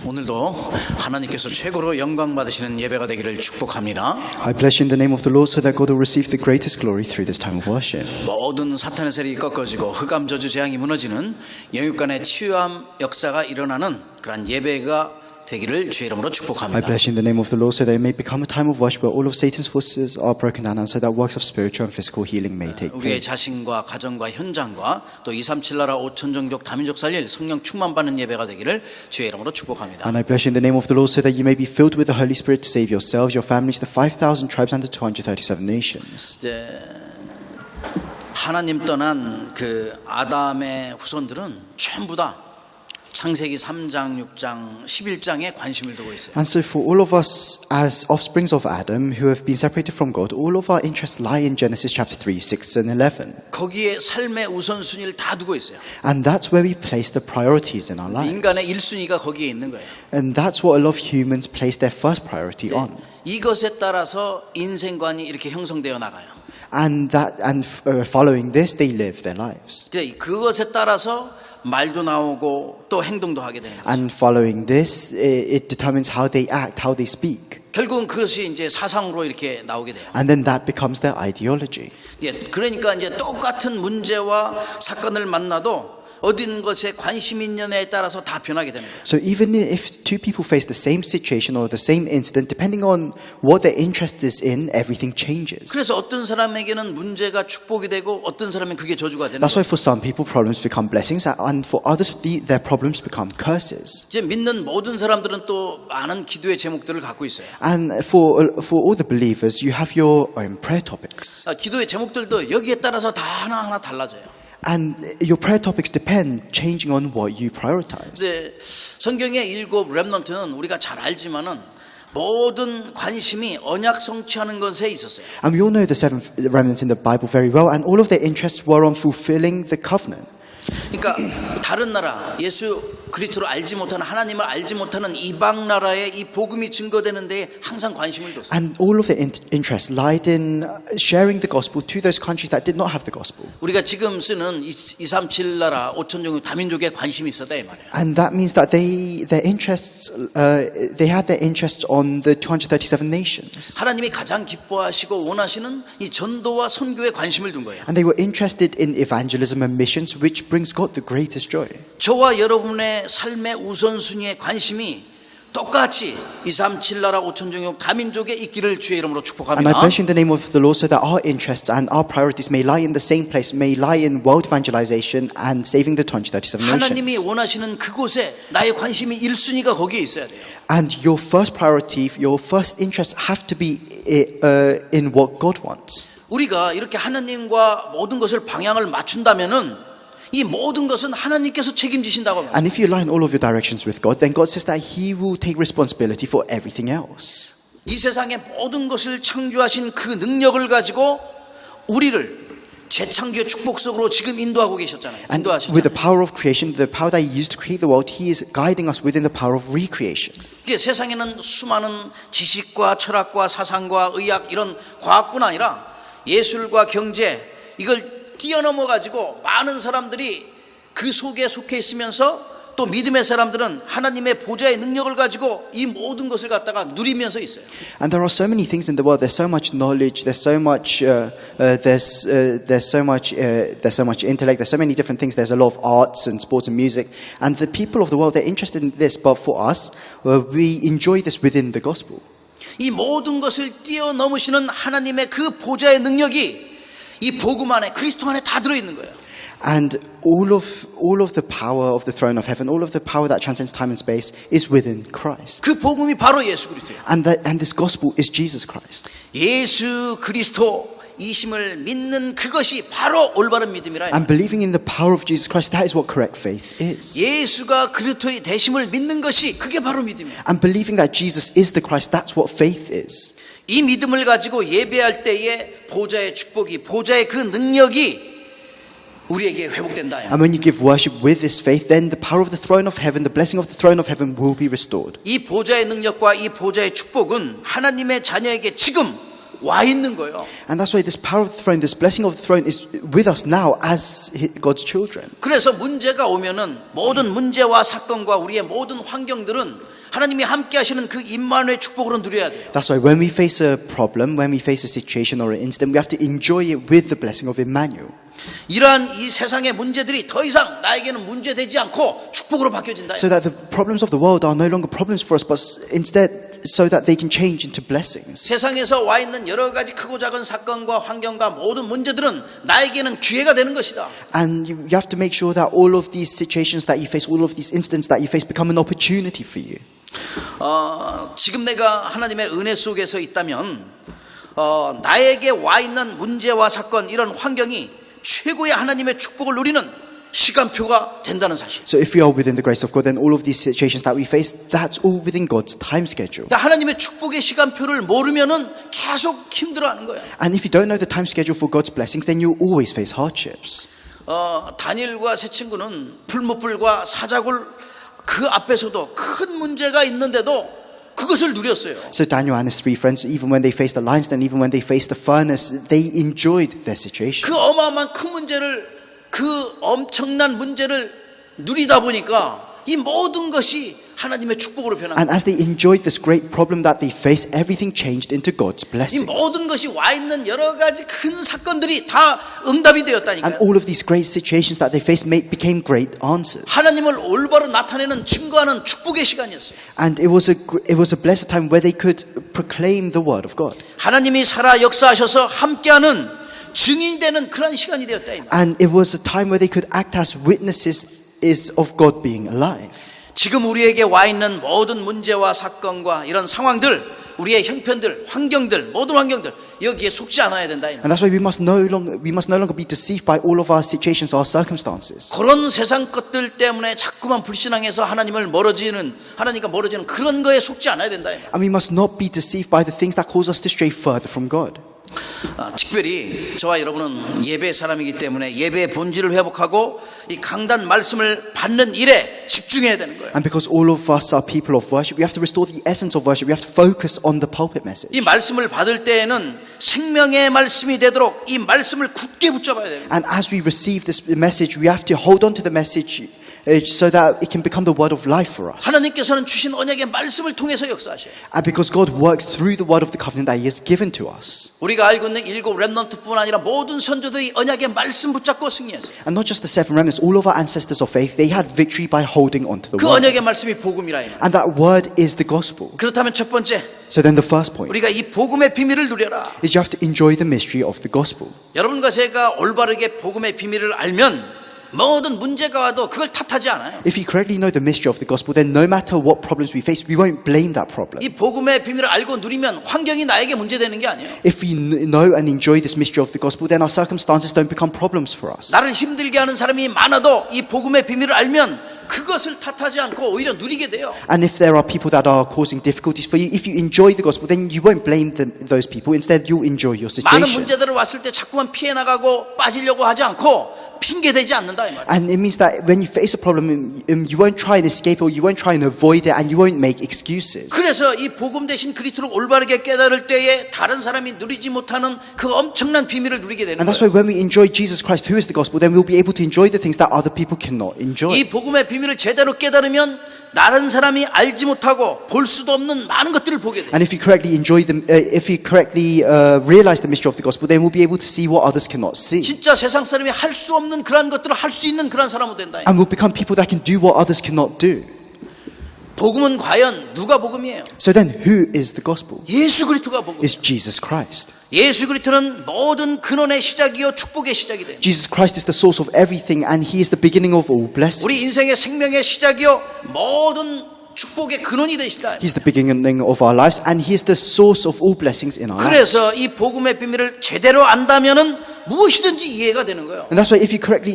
오늘도 하나님께서 최고로 영광 받으시는 예배가 되기를 축복합니다. I bless you in the name of the Lord so that God will receive the greatest glory through this time of worship. 모든 사탄의 세력이 꺾어지고 흑암 저주 재앙이 무너지는 영육간의 치유함 역사가 일어나는 그런 예배가 되기를 주의 이름으로 I 축복합니다. bless you in the name of the Lord so that it may become a time of worship where all of Satan's forces are broken down and so that works of spiritual and physical healing may take 우리의 place. 자신과 가정과 현장과 또 237 나라 5천 종족 다민족 살릴 성령 충만받는 예배가 되기를 주의 이름으로 축복합니다. And I bless you in the name of the Lord so that you may be filled with the Holy Spirit to save yourselves, your families, the 5,000 tribes and the 237 nations. 이제 하나님 떠난 그 아담의 후손들은 전부 다 창세기 3장, 6장, 11장에 관심을 두고 있어요. And so for all of us as offsprings of Adam who have been separated from God, all of our interests lie in Genesis chapter 3, 6 and 11. 거기에 삶의 우선순위를 다 두고 있어요. And that's where we place the priorities in our 인간의 lives. 1순위가 거기에 있는 거예요. And that's what a lot of humans place their first priority on. 이것에 따라서 인생관이 이렇게 형성되어 나가요. And following this, they live their lives. 그것에 따라서 말도 나오고 또 행동도 하게 되는 거죠. And following this, it determines how they act, how they speak. 결국은 그것이 이제 사상으로 이렇게 나오게 돼요. And then that becomes their ideology. 그러니까 이제 똑같은 문제와 사건을 만나도 어딘 것에 관심이 있느냐에 따라서 다 변하게 되는 거예요. So even if two people face the same situation or the same incident, depending on what their interest is in, everything changes. 그래서 어떤 사람에게는 문제가 축복이 되고 어떤 사람은 그게 저주가 되는 That's 거예요. why for some people problems become blessings, and for others their problems become curses. 이제 믿는 모든 사람들은 또 많은 기도의 제목들을 갖고 있어요. And for all the believers, you have your own prayer topics. 기도의 제목들도 여기에 따라서 다 하나하나 달라져요. And your prayer topics depend, changing on what you prioritize. 네, 성경의 7 렘넌트는 우리가 잘 알지만은 모든 관심이 언약 성취하는 것에 있었어요. And we all know the 7 remnants in the Bible very well, and all of their interests were on fulfilling the covenant. 그러니까 다른 나라, 예수 그리스도를 알지 못하는 하나님을 알지 못하는 이방 나라에 이 복음이 증거되는 데에 항상 관심을 뒀어요. And all of their interests lied in sharing the gospel to those countries that did not have the gospel. 우리가 지금 쓰는 237 나라 5천 종족 다민족에 관심이 있었다 이 말이에요. And that means that they had their interests on the 237 nations. 하나님이 가장 기뻐하시고 원하시는 이 전도와 선교에 관심을 둔 거예요. And they were interested in evangelism and missions, which brings God the greatest joy. 저와 여러분의 삶의 우선순위의 관심이 똑같이 237 나라 5천 종족 다민족에 있기를 주의 이름으로 And I 축복합니다. bless you in the name of the Lord so that our interests and our priorities may lie in the same place, may lie in world evangelization and saving the 237 하나님이 nations. 원하시는 그곳에 나의 관심이 1순위가 거기에 있어야 돼요. And your first priority, your first interests have to be in what God wants. 우리가 이렇게 하나님과 모든 것을 방향을 맞춘다면은 이 모든 것은 하나님께서 책임지신다고 합니다. And if you align all of your directions with God, then God says that He will take responsibility for everything else. 이 세상의 모든 것을 창조하신 그 능력을 가지고 우리를 재창조의 축복 속으로 지금 인도하고 계셨잖아요. And with the power of creation, the power that He used to create the world, He is guiding us within the power of recreation. 이게 세상에는 수많은 지식과 철학과 사상과 의학 이런 과학뿐 아니라 예술과 경제 이걸 뛰어넘어 가지고 많은 사람들이 그 속에 속해 있으면서 또 믿음의 사람들은 하나님의 보좌의 능력을 가지고 이 모든 것을 갖다가 누리면서 있어요. And there are so many things in the world. There's so much knowledge. There's so much intellect. There's so many different things. There's a lot of arts and sports and music. And the people of the world, they're interested in this. But for us, we enjoy this within the gospel. 이 모든 것을 뛰어넘으시는 하나님의 그 보좌의 능력이 이 복음 안에 그리스도 안에 다 들어 있는 거예요. And all of the power of the throne of heaven, all of the power that transcends time and space is within Christ. 그 복음이 바로 예수 그리스도예요. And this gospel is Jesus Christ. 예수 그리스도 이심을 믿는 그것이 바로 올바른 믿음이라. And believing in the power of Jesus Christ, that is what correct faith is. 예수가 그리스도의 대심을 믿는 것이 그게 바로 믿음이에요. And believing that Jesus is the Christ, that's what faith is. 이 믿음을 가지고 예배할 때에 보좌의 축복이 보좌의 그 능력이 우리에게 회복된다. And when you give worship with this faith, then the power of the throne of heaven, the blessing of the throne of heaven will be restored. 이 보좌의 능력과 이 보좌의 축복은 하나님의 자녀에게 지금 와 있는 거예요. And that's why this power of the throne, this blessing of the throne is with us now as God's children. 그래서 문제가 오면은 모든 문제와 사건과 우리의 모든 환경들은 하나님이 함께 하시는 그 임마누엘의 축복으로 누려야 돼요. That's why when we face a problem, when we face a situation or an incident, we have to enjoy it with the blessing of Emmanuel. 이러한 이 세상의 문제들이 더 이상 나에게는 문제되지 않고 축복으로 바뀌어진다. So that the problems of the world are no longer problems for us, but instead so that they can change into blessings. 세상에서 와 있는 여러 가지 크고 작은 사건과 환경과 모든 문제들은 나에게는 기회가 되는 것이다. And you have to make sure that all of these situations that you face, all of these incidents that you face become an opportunity for you. 지금 내가 하나님의 은혜 속에서 있다면 나에게 와 있는 문제와 사건 이런 환경이 최고의 하나님의 축복을 누리는 시간표가 된다는 사실. So if we are within the grace of God, then all of these situations that we face, that's all within God's time schedule. 그러니까 하나님의 축복의 시간표를 모르면은 계속 힘들어하는 거예요. And if you don't know the time schedule for God's blessings, then you always face hardships. 다니엘과 세 친구는 풀무불과 사자굴 그 앞에서도 큰 문제가 있는데도 그것을 누렸어요. So Daniel and his three friends, even when they faced the lion's den, even when they faced the furnace, they enjoyed their situation. 그 어마어마한 큰 문제를 그 엄청난 문제를 누리다 보니까 이 모든 것이 하나님의 축복으로 변합니다. And as they enjoyed this great problem that they faced, everything changed into God's 이 blessings. 모든 것이 와 있는 여러 가지 큰 사건들이 다 응답이 And 되었다니까요. all of these great situations that they faced became great answers. 하나님을 올바로 나타내는 증거하는 축복의 시간이었어요. And it was a blessed time where they could proclaim the word of God. 하나님이 살아 역사하셔서 함께하는 증인이 되는 그런 시간이 되었다. And it was a time where they could act as witnesses of God being alive. 지금 우리에게 와 있는 모든 문제와 사건과 이런 상황들, 우리의 형편들, 환경들, 모든 환경들 여기에 속지 않아야 된다. And that's why we must no longer be deceived by all of our situations, our circumstances. 그런 세상 것들 때문에 자꾸만 불신앙해서 하나님과 멀어지는 그런 거에 속지 않아야 된다. And we must not be deceived by the things that cause us to stray further from God. 특별히 저와 여러분은 예배 사람이기 때문에 예배의 본질을 회복하고 이 강단 말씀을 받는 일에 집중해야 되는 거예요. And because all of us are people of worship, we have to restore the essence of worship. We have to focus on the pulpit message. 이 말씀을 받을 때에는 생명의 말씀이 되도록 이 말씀을 굳게 붙잡아야 돼요. And as we receive this message, we have to hold on to the message so that it can become the word of life for us. 하나님께서는 주신 언약의 말씀을 통해서 역사하셔요. And because God works through the word of the covenant that He has given to us. 우리가 알고 있는 7 렘넌트뿐 아니라 모든 선조들이 언약의 말씀 붙잡고 승리했어요. And not just the 7 remnants, all of our ancestors of faith, they had victory by holding on to the 그 word. 언약의 말씀이 복음이라. And that word is the gospel. 그렇다면 첫 번째, So then the first point 우리가 이 복음의 비밀을 누려라. is you have to enjoy the mystery of the gospel. 여러분과 제가 올바르게 복음의 비밀을 알면 모든 문제가 와도 그걸 탓하지 않아요. If you correctly know the mystery of the gospel, then no matter what problems we face, we won't blame that problem. 이 복음의 비밀을 알고 누리면 환경이 나에게 문제되는 게 아니에요. If we know and enjoy this mystery of the gospel, then our circumstances don't become problems for us. 나를 힘들게 하는 사람이 많아도 이 복음의 비밀을 알면 그것을 탓하지 않고 오히려 누리게 돼요. And if there are people that are causing difficulties for you, if you enjoy the gospel, then you won't blame those people. Instead, you'll enjoy your 많은 situation. 문제들을 왔을 때 자꾸만 피해 나가고 빠지려고 하지 않고 핑계 대지 않는다 이 말이에요. And it means that when you face a problem, you won't try and escape or you won't try and avoid it and you won't make excuses. 그래서 이 복음 대신 그리스도를 올바르게 깨달을 때에 다른 사람이 누리지 못하는 그 엄청난 비밀을 누리게 되는 And that's 거예요. why when we enjoy Jesus Christ, who is the gospel, then we'll be able to enjoy the things that other people cannot enjoy. 이 복음의 비밀을 제대로 깨달으면 다른 사람이 알지 못하고 볼 수도 없는 많은 것들을 보게 돼요. And if you correctly enjoy them, if you correctly realize the mystery of the gospel, then we'll be able to see what others cannot see. 진짜 세상 사람이 할 수 없는 그런 것들을 할 수 있는 그런 사람으로 된다. And we'll become people that can do what others cannot do. 복음은 과연 누가 복음이에요? So then, who is the gospel? 예수 그리스도가 복음. It's Jesus Christ. 예수 그리스도는 모든 근원의 시작이요 축복의 시작이 돼요. Jesus Christ is the source of everything, and He is the beginning of all blessings. 우리 인생의 생명의 시작이요 모든 축복의 근원이 되시다. He's the beginning of our lives, and He is the source of all blessings in our lives. 그래서 이 복음의 비밀을 제대로 안다면은 무엇이든지 이해가 되는 거예요. And that's why if you correctly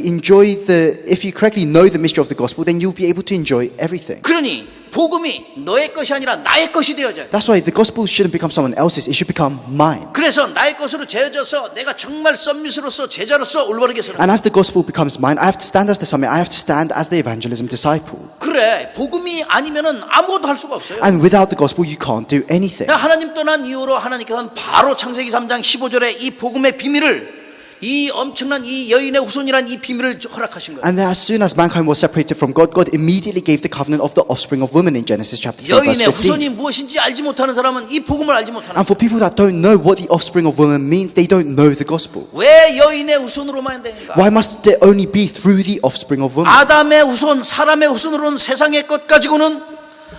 know the mystery of the gospel, then you'll be able to enjoy everything. 그러니 복음이 너의 것이 아니라 나의 것이 되어져요. That's why the gospel shouldn't become someone else's; it should become mine. 그래서 나의 것으로 되어져서 내가 정말 썸밋으로서 제자로서 올바르게 서는. And as the gospel becomes mine, I have to stand as the summit. I have to stand as the evangelism disciple. 그래, 복음이 아니면은 아무것도 할 수가 없어요. And without the gospel, you can't do anything. 하나님 떠난 이후로 하나님께서는 바로 창세기 3장 15절에 이 복음의 비밀을, 이 엄청난 이 여인의 후손이란 이 비밀을 허락하신 거예요. And then as soon as mankind was separated from God, God immediately gave the covenant of the offspring of women in Genesis chapter 3 verse 여인의 15. 후손이 무엇인지 알지 못하는 사람은 이 복음을 알지 못하는 And for people that don't know what the offspring of women means, they don't know the gospel. 왜 여인의 후손으로만 되는가? Why must it only be through the offspring of women? 아담의 후손, 사람의 후손으로는 세상의 것 가지고는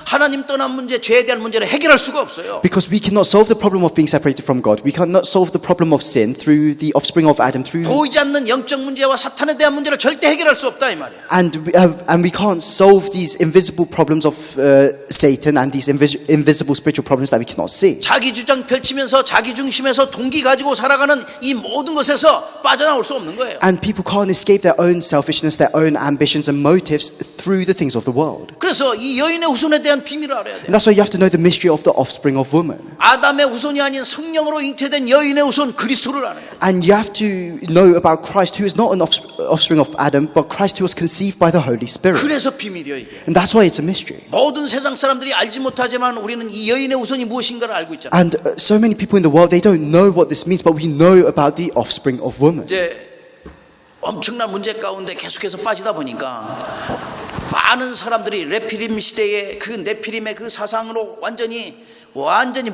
하나님 떠난 문제, 죄에 대한 문제를 해결할 수가 없어요. Because we cannot solve the problem of being separated from God. We cannot solve the problem of sin through the offspring of Adam. 보이지 않는 영적 문제와 사탄에 대한 문제를 절대 해결할 수 없다 이 말이야. And we can't solve these invisible problems of Satan and these invisible spiritual problems that we cannot see. 자기 주장 펼치면서 자기 중심에서 동기 가지고 살아가는 이 모든 것에서 빠져나올 수 없는 거예요. And people can't escape their own selfishness, their own ambitions and motives through the things of the world. 그래서 이 여인의 후손에 대한 비밀을 알아야 돼. And that's why you have to know the mystery of the offspring of woman. 아담의 후손이 아닌 성령으로 잉태된 여인의 후손 그리스도를 아는 거예요. And you have to know about Christ, who is not an offspring of Adam, but Christ who was conceived by the Holy Spirit. 그래서 비밀이에요 이게. And that's why it's a mystery. 모든 세상 사람들이 알지 못하지만 우리는 이 여인의 후손이 무엇인가를 알고 있잖아요. And so many people in the world, they don't know what this means, but we know about the offspring of woman. 이제 엄청난 문제 가운데 계속해서 빠지다 보니까 많은 사람들이 레피림 시대의 그 네피림의 그 사상으로 완전히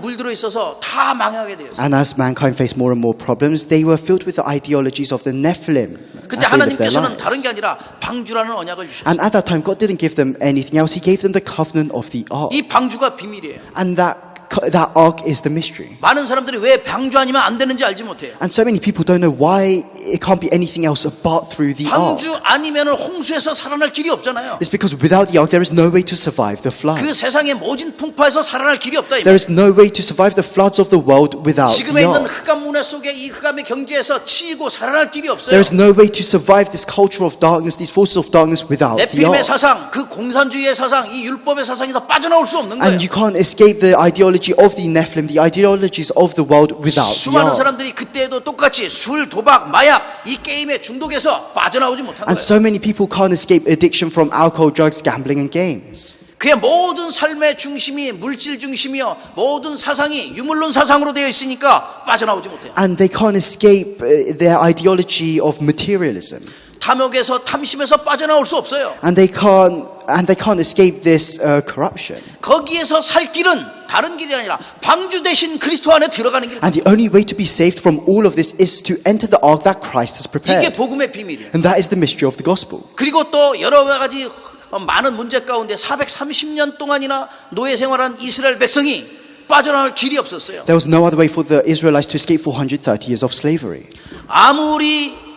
물들어 있어서 다 망하게 되었어요. And as mankind faced more and more problems, they were filled with the ideologies of the Nephilim. 근데 as they lived their 하나님께서는 lives. 다른 게 아니라 방주라는 언약을 주셨어요. And at that time, God didn't give them anything else. He gave them the covenant of the ark. 이 방주가 비밀이에요. And that ark is the mystery. 많은 사람들이 왜 방주 아니면 안 되는지 알지 못해요. And so many people don't know why it can't be anything else but through the ark. 방주 아니면 홍수에서 살아날 길이 없잖아요. It's because without the ark, there is no way to survive the flood. 그 세상의 모진 풍파에서 살아날 길이 없다. There is no way to survive the floods of the world without 지금에 the 있는 ark. 흑암 문화 속에 이 흑암의 경제에서 치이고 살아날 길이 없어요. There is no way to survive this culture of darkness, these forces of darkness without the 네피림의 ark. 사상, 그 공산주의의 사상, 이 율법의 사상에서 빠져나올 수 없는 거예요. And you can't escape the ideology of the Nephilim, the ideologies of the world without the 수많은 ark. 사람들이 그때도 똑같이 술, 도박, 마약 이 게임의 중독에서 빠져나오지 못한 And 거예요. so many people can't escape addiction from alcohol, drugs, gambling and games. 그의 모든 삶의 중심이 물질 중심이요, 모든 사상이 유물론 사상으로 되어 있으니까 빠져나오지 못해요. And they can't escape their ideology of materialism. 탐욕에서 탐심에서 빠져나올 수 없어요. And they can't escape this corruption. 거기에서 살 길은 다른 길이 아니라 방주 대신 그리스도 안에 들어가는 길. And the only way to be saved from all of this is to enter the ark that Christ has 이게 prepared. 복음의 비밀이에요. And that is the mystery of the gospel. 그리고 또 여러 가지 많은 문제 가운데 430년 동안이나 노예 생활한 이스라엘 백성이 빠져나올 길이 없었어요. There was no other way for the Israelites to escape 430 years of slavery. 아무리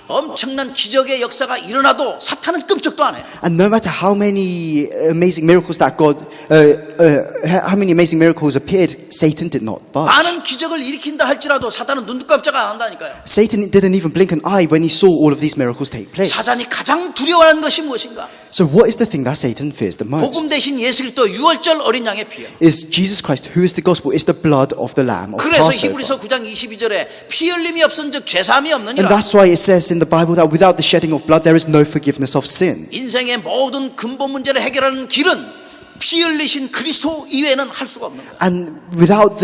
엄청난 기적의 역사가 일어나도 사탄은 끔찍도 안 해요. And no matter how many amazing miracles that how many amazing miracles appeared, Satan did not budge. 많은 기적을 일으킨다 할지라도 사탄은 눈도 깜짝 안 한다니까요. Satan didn't even blink an eye when he saw all of these miracles take place. 사탄이 가장 두려워하는 것이 무엇인가? So what is the thing that Satan fears the 복음 most? 대신 예수 그리스도 유월절 어린 양의 피요. Is Jesus Christ, who is the gospel, is the blood of the Lamb of 그래서 Passover. 히브리서 9장 22절에 피 흘림이 없은즉 죄사함이 And 없느니라. that's why it says in the Bible that without the shedding of blood there is no forgiveness of sin. 인생의 모든 근본 문제를 해결하는 길은 피 흘리신 그리스도 이외에는 할 수가 없는 거예요. And without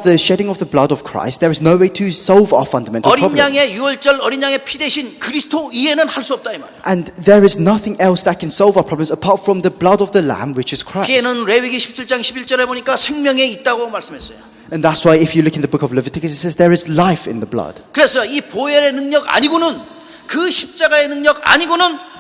the shedding of the blood of Christ, there is no way to solve our fundamental 어린 양의 problems. 유월절 어린 양의 피 대신 그리스도 이외에는 할 수 없다 이 말이에요. And there is nothing else that can solve our problems apart from the blood of the Lamb, which is Christ. 피에는 레위기 17장 11절에 보니까 생명에 있다고 말씀했어요. And that's why if you look in the book of Leviticus, it says there is life in the blood. 그래서 이 보혈의 능력 아니고는, 그 십자가의 능력 아니고는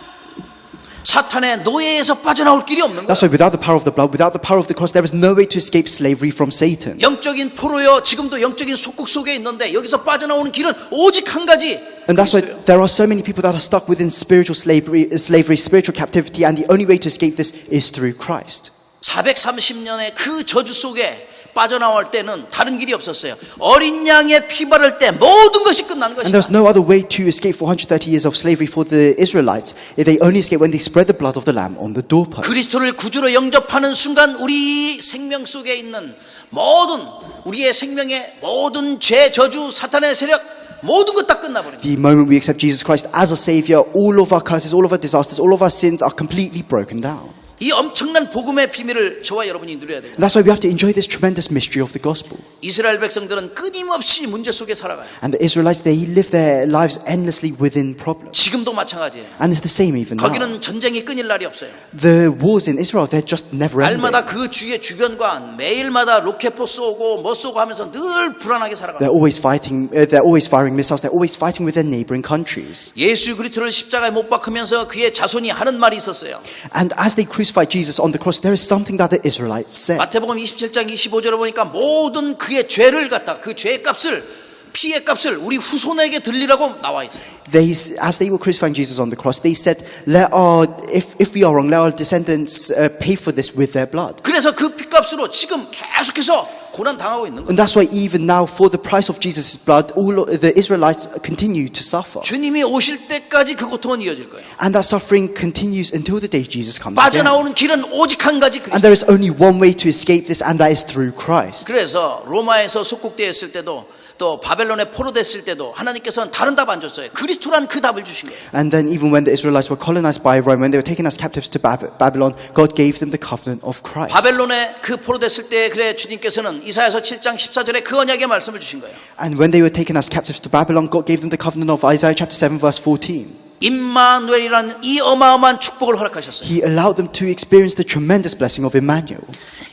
사탄의 노예에서 빠져나올 길이 없는 That's why 거예요. without the power of the blood, without the power of the cross, there is no way to escape slavery from Satan. 영적인 포로요, 지금도 영적인 속국 속에 있는데 여기서 빠져나오는 길은 오직 한 가지. And that's why there are so many people that are stuck within spiritual slavery, spiritual captivity, and the only way to escape this is through Christ. 430년의 그 저주 속에 빠져나올 때는 다른 길이 없었어요. 어린 양의 피 바를 때 모든 것이 끝나는 And there's 것이다. no other way to escape 430 years of slavery for the Israelites. They only escape when they spread the blood of the Lamb on the doorpost. 그리스도를 구주로 영접하는 순간 우리 생명 속에 있는 모든, 우리의 생명의 모든 죄, 저주, 사탄의 세력 모든 것 다 끝나버립니다. The moment we accept Jesus Christ as a Savior, all of our curses, all of our disasters, all of our sins are completely broken down. 이 엄청난 복음의 비밀을 저와 여러분이 누려야 돼요. And that's why we have to enjoy this tremendous mystery of the gospel. 이스라엘 백성들은 끊임없이 문제 속에 살아가요. And the Israelites, they live their lives endlessly within problems. 지금도 마찬가지예요. And it's the same even now. 거기는 전쟁이 끊일 날이 없어요. The wars in Israel, they're just never ending. 날마다 그 주의 주변과 매일마다 로켓포 쏘고 뭐 쏘고 하면서 늘 불안하게 살아가요. They're always firing missiles. They're always fighting with their neighboring countries. 예수 그리스도를 십자가에 못 박으면서 그의 자손이 하는 말이 있었어요. And as they crucified Jesus on the cross, there is something that the Israelites said. 마태복음 27장 25절에 보니까 모든 그의 죄를 갖다 그 죄의 값을 피의 값을 우리 후손에게 들리라고 나와 있어요. As they were crucifying Jesus on the cross, they said, if we are wrong, let our descendants pay for this with their blood. 그래서 그 피값으로 지금 계속해서 고난 당하고 있는 거예요. And that's why even now, for the price of Jesus' blood, all the Israelites continue to suffer. 주님이 오실 때까지 그 고통은 이어질 거예요. And that suffering continues until the day Jesus comes again. 빠져나오는 길은 오직 한 가지. And there is only one way to escape this, and that is through Christ. 그래서 로마에서 속국되었을 때도 또 바벨론에 포로됐을 때도 하나님께서는 다른 답 안 줬어요. 그리스도란 그 답을 주신 거예요. And then even when the Israelites were colonized by Rome, when they were taken as captives to Babylon, God gave them the covenant of Christ. 바벨론에 그 포로됐을 때 그래 주님께서는 이사야서 7장 14절에 그 언약의 말씀을 주신 거예요. And when they were taken as captives to Babylon, God gave them the covenant of Isaiah chapter 7 verse 14. 임마누엘이라는 이 어마어마한 축복을 허락하셨어요. He allowed them to experience the tremendous blessing of Emmanuel.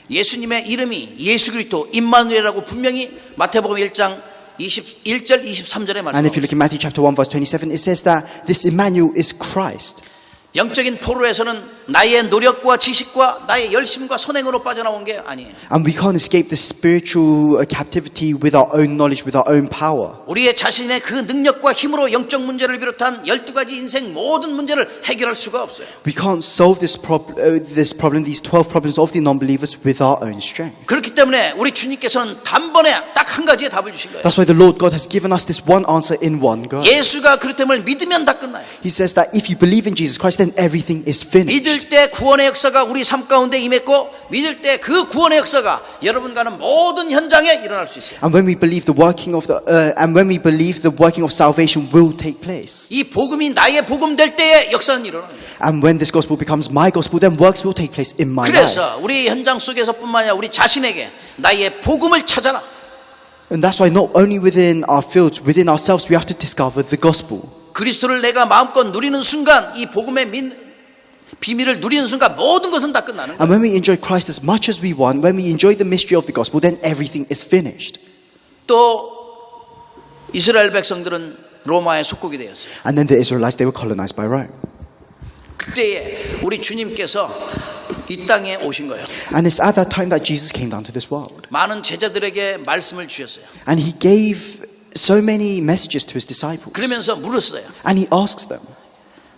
예수님의 이름이 예수 그리스도 임마누엘이라고 분명히 마태복음 1장 21절 23절에 And if you 말씀하셨어요. look in Matthew chapter 1 verse 27, it says that this Emmanuel is Christ. 영적인 포로에서는 나의 노력과 지식과 나의 열심과 선행으로 빠져나온 게 아니에요. And we can't escape the spiritual captivity with our own knowledge, with our own power. 우리의 자신의 그 능력과 힘으로 영적 문제를 비롯한 12가지 인생 모든 문제를 해결할 수가 없어요. We can't solve this problem, these 12 problems of the non-believers with our own strength. 그렇기 때문에 우리 주님께서는 단번에 딱 한 가지의 답을 주신 거예요. That's why the Lord God has given us this one answer in one go. 예수가 그렇다면 믿으면 다 끝나요. He says that if you believe in Jesus Christ, then everything is finished. 믿을 때 구원의 역사가 우리 삶 가운데 임했고 믿을 때 그 구원의 역사가 여러분 가는 모든 현장에 일어날 수 있어요. And when we believe the working of salvation will take place. 이 복음이 나의 복음 될 때에 역사는 일어나는 거예요. And when this gospel becomes my gospel, then works will take place in my life. 그래서 우리 현장 속에서뿐만 아니라 우리 자신에게 나의 복음을 찾아라. And that's why not only within our fields, within ourselves, we have to discover the gospel. 그리스도를 내가 마음껏 누리는 순간 이 복음의 비밀을 누리는 순간 모든 것은 다 끝나는 거예요. And when we enjoy Christ as much as we want, when we enjoy the mystery of the gospel, then everything is finished. 또 이스라엘 백성들은 로마의 속국이 되었어요. And then the Israelites, they were colonized by Rome. 그때에 우리 주님께서 이 땅에 오신 거예요. And it's at that time that Jesus came down to this world. 많은 제자들에게 말씀을 주셨어요. And he gave so many messages to his disciples. 그러면서 물었어요. And he asks them,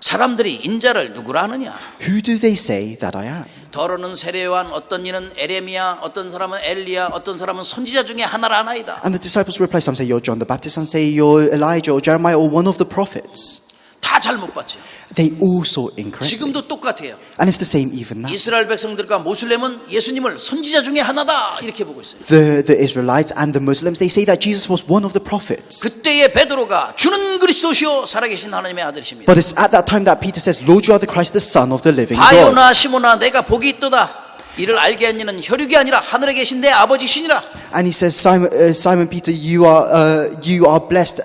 사람들이 인자를 누구라 하느냐? who do they say that I am? 더러는 세례요한, 어떤 이는 에레미야, 어떤 사람은 엘리야, 어떤 사람은 선지자 중에 하나라 하나이다. And the disciples reply, some say you're John the Baptist, some say you're Elijah or Jeremiah or one of the prophets. 다 잘못 봤죠. They all saw incorrectly. 지금도 똑같아요. And it's the same even now. 이스라엘 백성들과 모슬렘은 예수님을 선지자 중에 하나다 이렇게 보고 있어요. The Israelites and the Muslims, they say that Jesus was one of the prophets. 그때의 베드로가 주는 그리스도시요 살아계신 하나님의 아들이십니다. But it's at that time that Peter says, Lord, you are the Christ, the Son of the living God. 바요나 시모나 내가 복이 있도다. 이를 알게 한 이는 혈육이 아니라 하늘에 계신 내 아버지시니라. And he says, Simon Peter, you are blessed.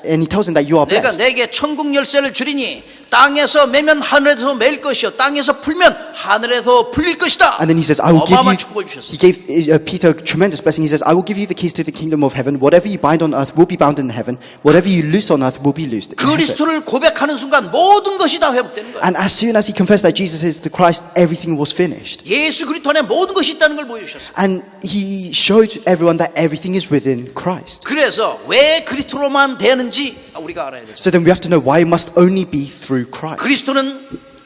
And he tells him that you are 내가 blessed. 내게 천국 열쇠를 주리니 땅에서 매면 하늘에서 맬 것이요 땅에서 풀면 하늘에서 풀릴 것이다. And then he says, I will give 어마어마한 you. 축복을 주셨어요. He gave Peter a tremendous blessing. He says, I will give you the keys to the kingdom of heaven. Whatever you bind on earth will be bound in heaven. Whatever you loose on earth will be loosed in heaven. 그리스도를 고백하는 순간 모든 것이 다 회복되는 거예요. And as soon as he confessed that Jesus is the Christ, everything was finished. 예수 그리스도 안에 모든 것이 있다는 걸 보여주셨어요. And he showed everyone that everything is within Christ. 그래서 왜 그리스도로만 되는지 우리가 알아야 돼요. So then we have to know why it must only be through Christ.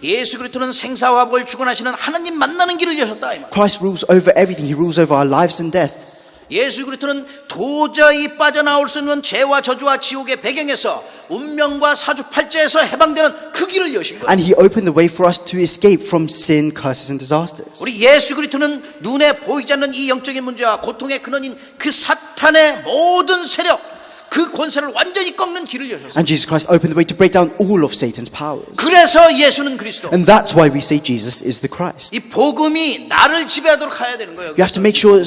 예수 그리스도는 생사화복을 주관하시는 하나님 만나는 길을 여셨다 이 말. Christ rules over everything. He rules over our lives and deaths. 예수 그리스도는 도저히 빠져나올 수 없는 죄와 저주와 지옥의 배경에서 운명과 사주팔자에서 해방되는 그 길을 여신 거예요. And he opened the way for us to escape from sin, curses and disasters. 우리 예수 그리스도는 눈에 보이지 않는 이 영적인 문제와 고통의 근원인 그 사탄의 모든 세력, 그 권세를 완전히 꺾는 길을 여셨어요. And Jesus Christ opened the way to break down all of Satan's powers. 그래서 예수는 그리스도. And that's why we say Jesus is the Christ. 이 복음이 나를 지배하도록 해야 되는 거예요. We have to make sure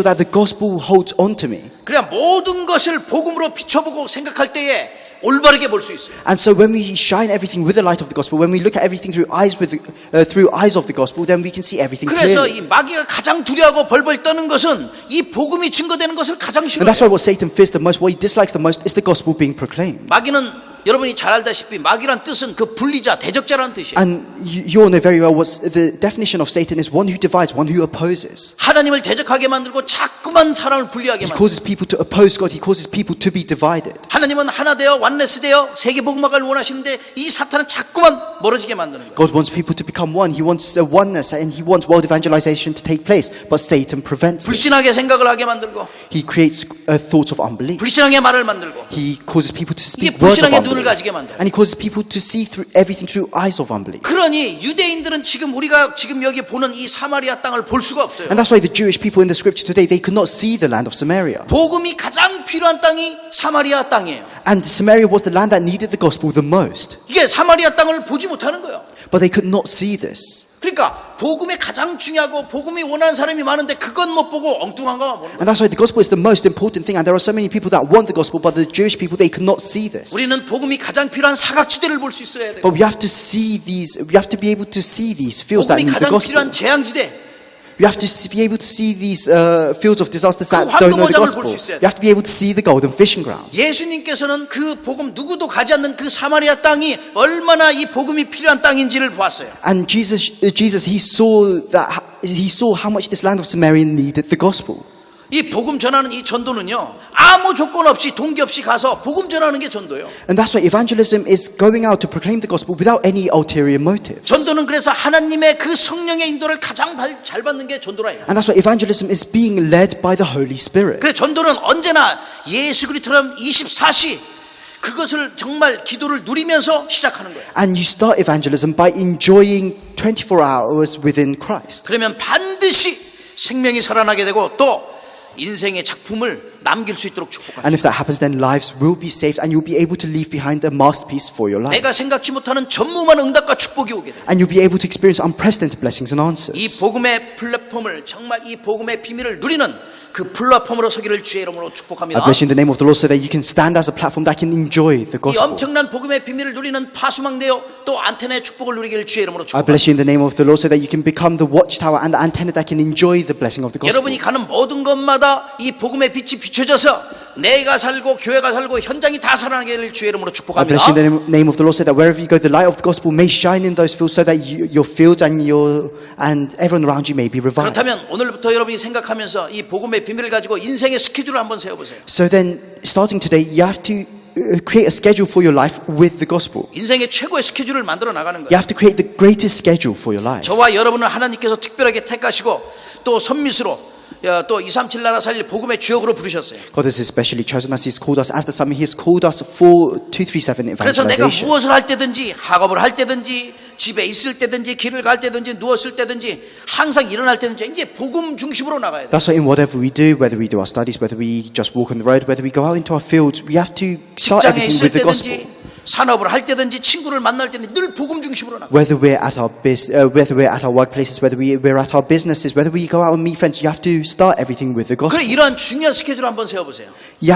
that the gospel holds on to me. 그래야 모든 것을 복음으로 비춰보고 생각할 때에 올바르게 볼 수 있어요. And so when we shine everything with the light of the gospel, when we look at everything through eyes of the gospel, then we can see everything 그래서 clearly. 이 마귀가 가장 두려워하고 벌벌 떠는 것은 이 복음이 증거되는 것을 가장 And that's 싫어해요. why what Satan fears the most, what he dislikes the most, is the gospel being proclaimed. 마귀는 여러분이 잘 알다시피 마귀란 뜻은 그 분리자, 대적자라는 뜻이에요. And you all know very well what the definition of Satan is: one who divides, one who opposes. 하나님을 대적하게 만들고 자꾸만 사람을 분리하게 He 만들고 causes people to oppose God. He causes people to be divided. 하나님은 하나 되어 완네스 되어 세계 복음화를 원하시는데 이 사탄은 자꾸만 멀어지게 만드는 거예요. God wants people to become one. He wants a oneness, and he wants world evangelization to take place. But Satan prevents this. 불신하게 생각을 하게 만들고 He creates thoughts of unbelief. 불신하게 말을 만들고 He causes people to 이게 speak words of 불신하게 눈을 unbelief. 가지게 만들어요. And he causes people to see through everything through eyes of unbelief. 그러니 유대인들은 지금 우리가 지금 여기 보는 이 사마리아 땅을 볼 수가 없어요. And that's why the Jewish people in the scripture today, they could not see the land of Samaria. 복음이 가장 필요한 땅이 사마리아 땅이에요. And Samaria was the land that needed the gospel the most. 이게 사마리아 땅을 보지 못하는 거예요. But they could not see this. 그러니까 복음이 가장 중요하고 복음이 원하는 사람이 많은데 그건 못 보고 엉뚱한 거 보는 거예요. And that's why the gospel is the most important thing. And there are so many people that want the gospel, but the Jewish people, they could not see this. 우리는 복음이 가장 필요한 사각지대를 볼 수 있어야 돼요. But we have to see these, we have to be able to see these fields that 복음이 need the 가장 gospel. 필요한 재앙지대. We have to be able to see these fields of disasters that 그 don't know the 황금어장을 gospel. 볼 수 있어야 돼. We have to be able to see the golden fishing ground. 예수님께서는 그 복음 누구도 가지 않는 그 사마리아 땅이 얼마나 이 복음이 필요한 땅인지를 보았어요. And Jesus, he saw how much this land of Samaria needed the gospel. 이 복음 전하는 이 전도는요, 아무 조건 없이 동기 없이 가서 복음 전하는 게 전도예요. And that's why evangelism is going out to proclaim the gospel without any ulterior motives. 전도는 그래서 하나님의 그 성령의 인도를 가장 잘 받는 게 전도라 해요. And that's why evangelism is being led by the Holy Spirit. 그래서 전도는 언제나 예수 그리스도처럼 24시 그것을 정말 기도를 누리면서 시작하는 거예요. And you start evangelism by enjoying 24 hours within Christ. 그러면 반드시 생명이 살아나게 되고 또 인생의 작품을 남길 수 있도록 축복합니다. And if that happens, then lives will be saved and you'll be able to leave behind a masterpiece for your life. 내가 생각지 못하는 전무한 응답과 축복이 오게 돼요. And you'll be able to experience unprecedented blessings and 이 answers. 복음의 플랫폼을 정말 이 복음의 비밀을 누리는 그 플랫폼으로 서기를 주의 이름으로 축복합니다. I bless you in the name of the Lord so that you can stand as a platform that can enjoy the 이 gospel. 엄청난 복음의 비밀을 누리는 파수망대요 또 안테나의 축복을 누리기를 주의 이름으로 I bless 축복합니다. you in the name of the Lord so that you can become the watchtower and the antenna that can enjoy the blessing of the gospel. 여러분이 가는 모든 것마다 이 복음의 빛이 비춰져서 내가 살고 교회가 살고 현장이 다 살아나기를 주의 이름으로 I 축복합니다. bless you in the name of the Lord so that wherever you go, the light of the gospel may shine in those fields so that your fields and everyone around you may be revived. 그렇다면 오늘부터 여러분이 생각하면서 이 복음의 비밀을 가지고 인생의 스케줄을 한번 세워보세요. So then, starting today, you have to create a schedule for your life with the gospel. 인생의 최고의 스케줄을 만들어 나가는 You 거예요. have to create the greatest schedule for your life. 저와 여러분을 하나님께서 특별하게 택하시고 또 선미수로 또 237 나라 살릴 복음의 주역으로 부르셨어요. God has especially chosen us. He's called us as the summit. He has called us for 237 그래서 내가 evangelization. 무엇을 할 때든지 학업을 할 때든지 집에 있을 때든지 길을 갈 때든지 누웠을 때든지 항상 일어날 때든지 이제 복음 중심으로 나가야 돼요. That's why in whatever we do, whether we do our studies, whether we just walk on the road, whether we go out into our fields, we have to start 직장에 everything 있을 with the gospel. 때든지 산업을 할 때든지 친구를 만날 때든지 늘 복음 중심으로 나가. Whether we're at our whether we're at our workplaces, whether we're at our businesses, whether we go out and meet friends, you have to start everything with the 그래 gospel. 이러한 중요한 스케줄 한번 세워보세요. You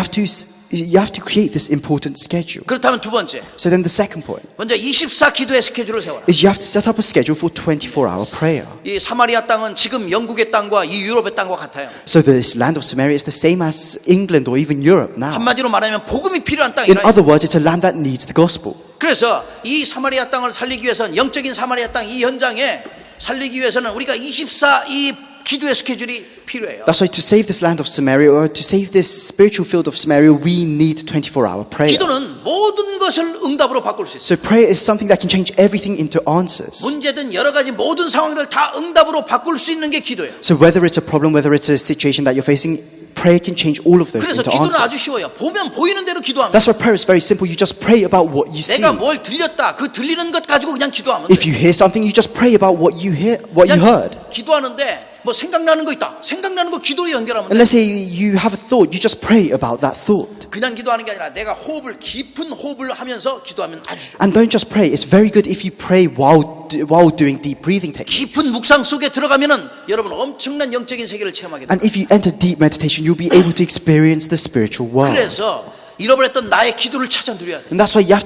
have to create this important schedule. 그렇다면 두 번째, So then the second point 먼저 24 기도의 스케줄을 세워라. is you have to set up a schedule for 24-hour prayer. 이 사마리아 땅은 지금 영국의 땅과 이 유럽의 땅과 같아요. So this land of Samaria is the same as England or even Europe now. 한마디로 말하면 복음이 필요한 In 땅이라. other words, it's a land that needs the gospel. 그래서 이 사마리아 땅을 살리기 위해서는 영적인 사마리아 땅 이 현장에 살리기 위해서는 우리가 24 이 기도의 스케줄이 필요해요. That's why to save this land of Samaria or to save this spiritual field of Samaria, we need 24-hour prayer. 기도는 모든 것을 응답으로 바꿀 수 있어요. So prayer is something that can change everything into answers. 문제든 여러 가지 모든 상황들 다 응답으로 바꿀 수 있는 게 기도예요. So whether it's a problem, whether it's a situation that you're facing, prayer can change all of those 그래서 into 기도는 아주 answers. 쉬워요. 보면 보이는 대로 기도하면. That's why prayer is very simple. You just pray about what you see. 내가 뭘 들렸다. 그 들리는 것 가지고 그냥 기도하면 If 돼. you hear something, you just pray about what you hear, what you heard. 기도하는데 뭐 생각나는 거 있다. 생각나는 거 기도로 연결하면 And 돼. let's say you have a thought, you just pray about that thought. 그냥 기도하는 게 아니라 내가 호흡을 깊은 호흡을 하면서 기도하면 아주 좋아. And don't just pray. It's very good if you pray while doing deep breathing techniques. 깊은 묵상 속에 들어가면은 여러분 엄청난 영적인 세계를 체험하게 돼. And if you enter deep meditation, you'll be able to experience the spiritual world. 그래서 잃어버렸던 나의 기도를 찾아 누려야 돼. And that's why you have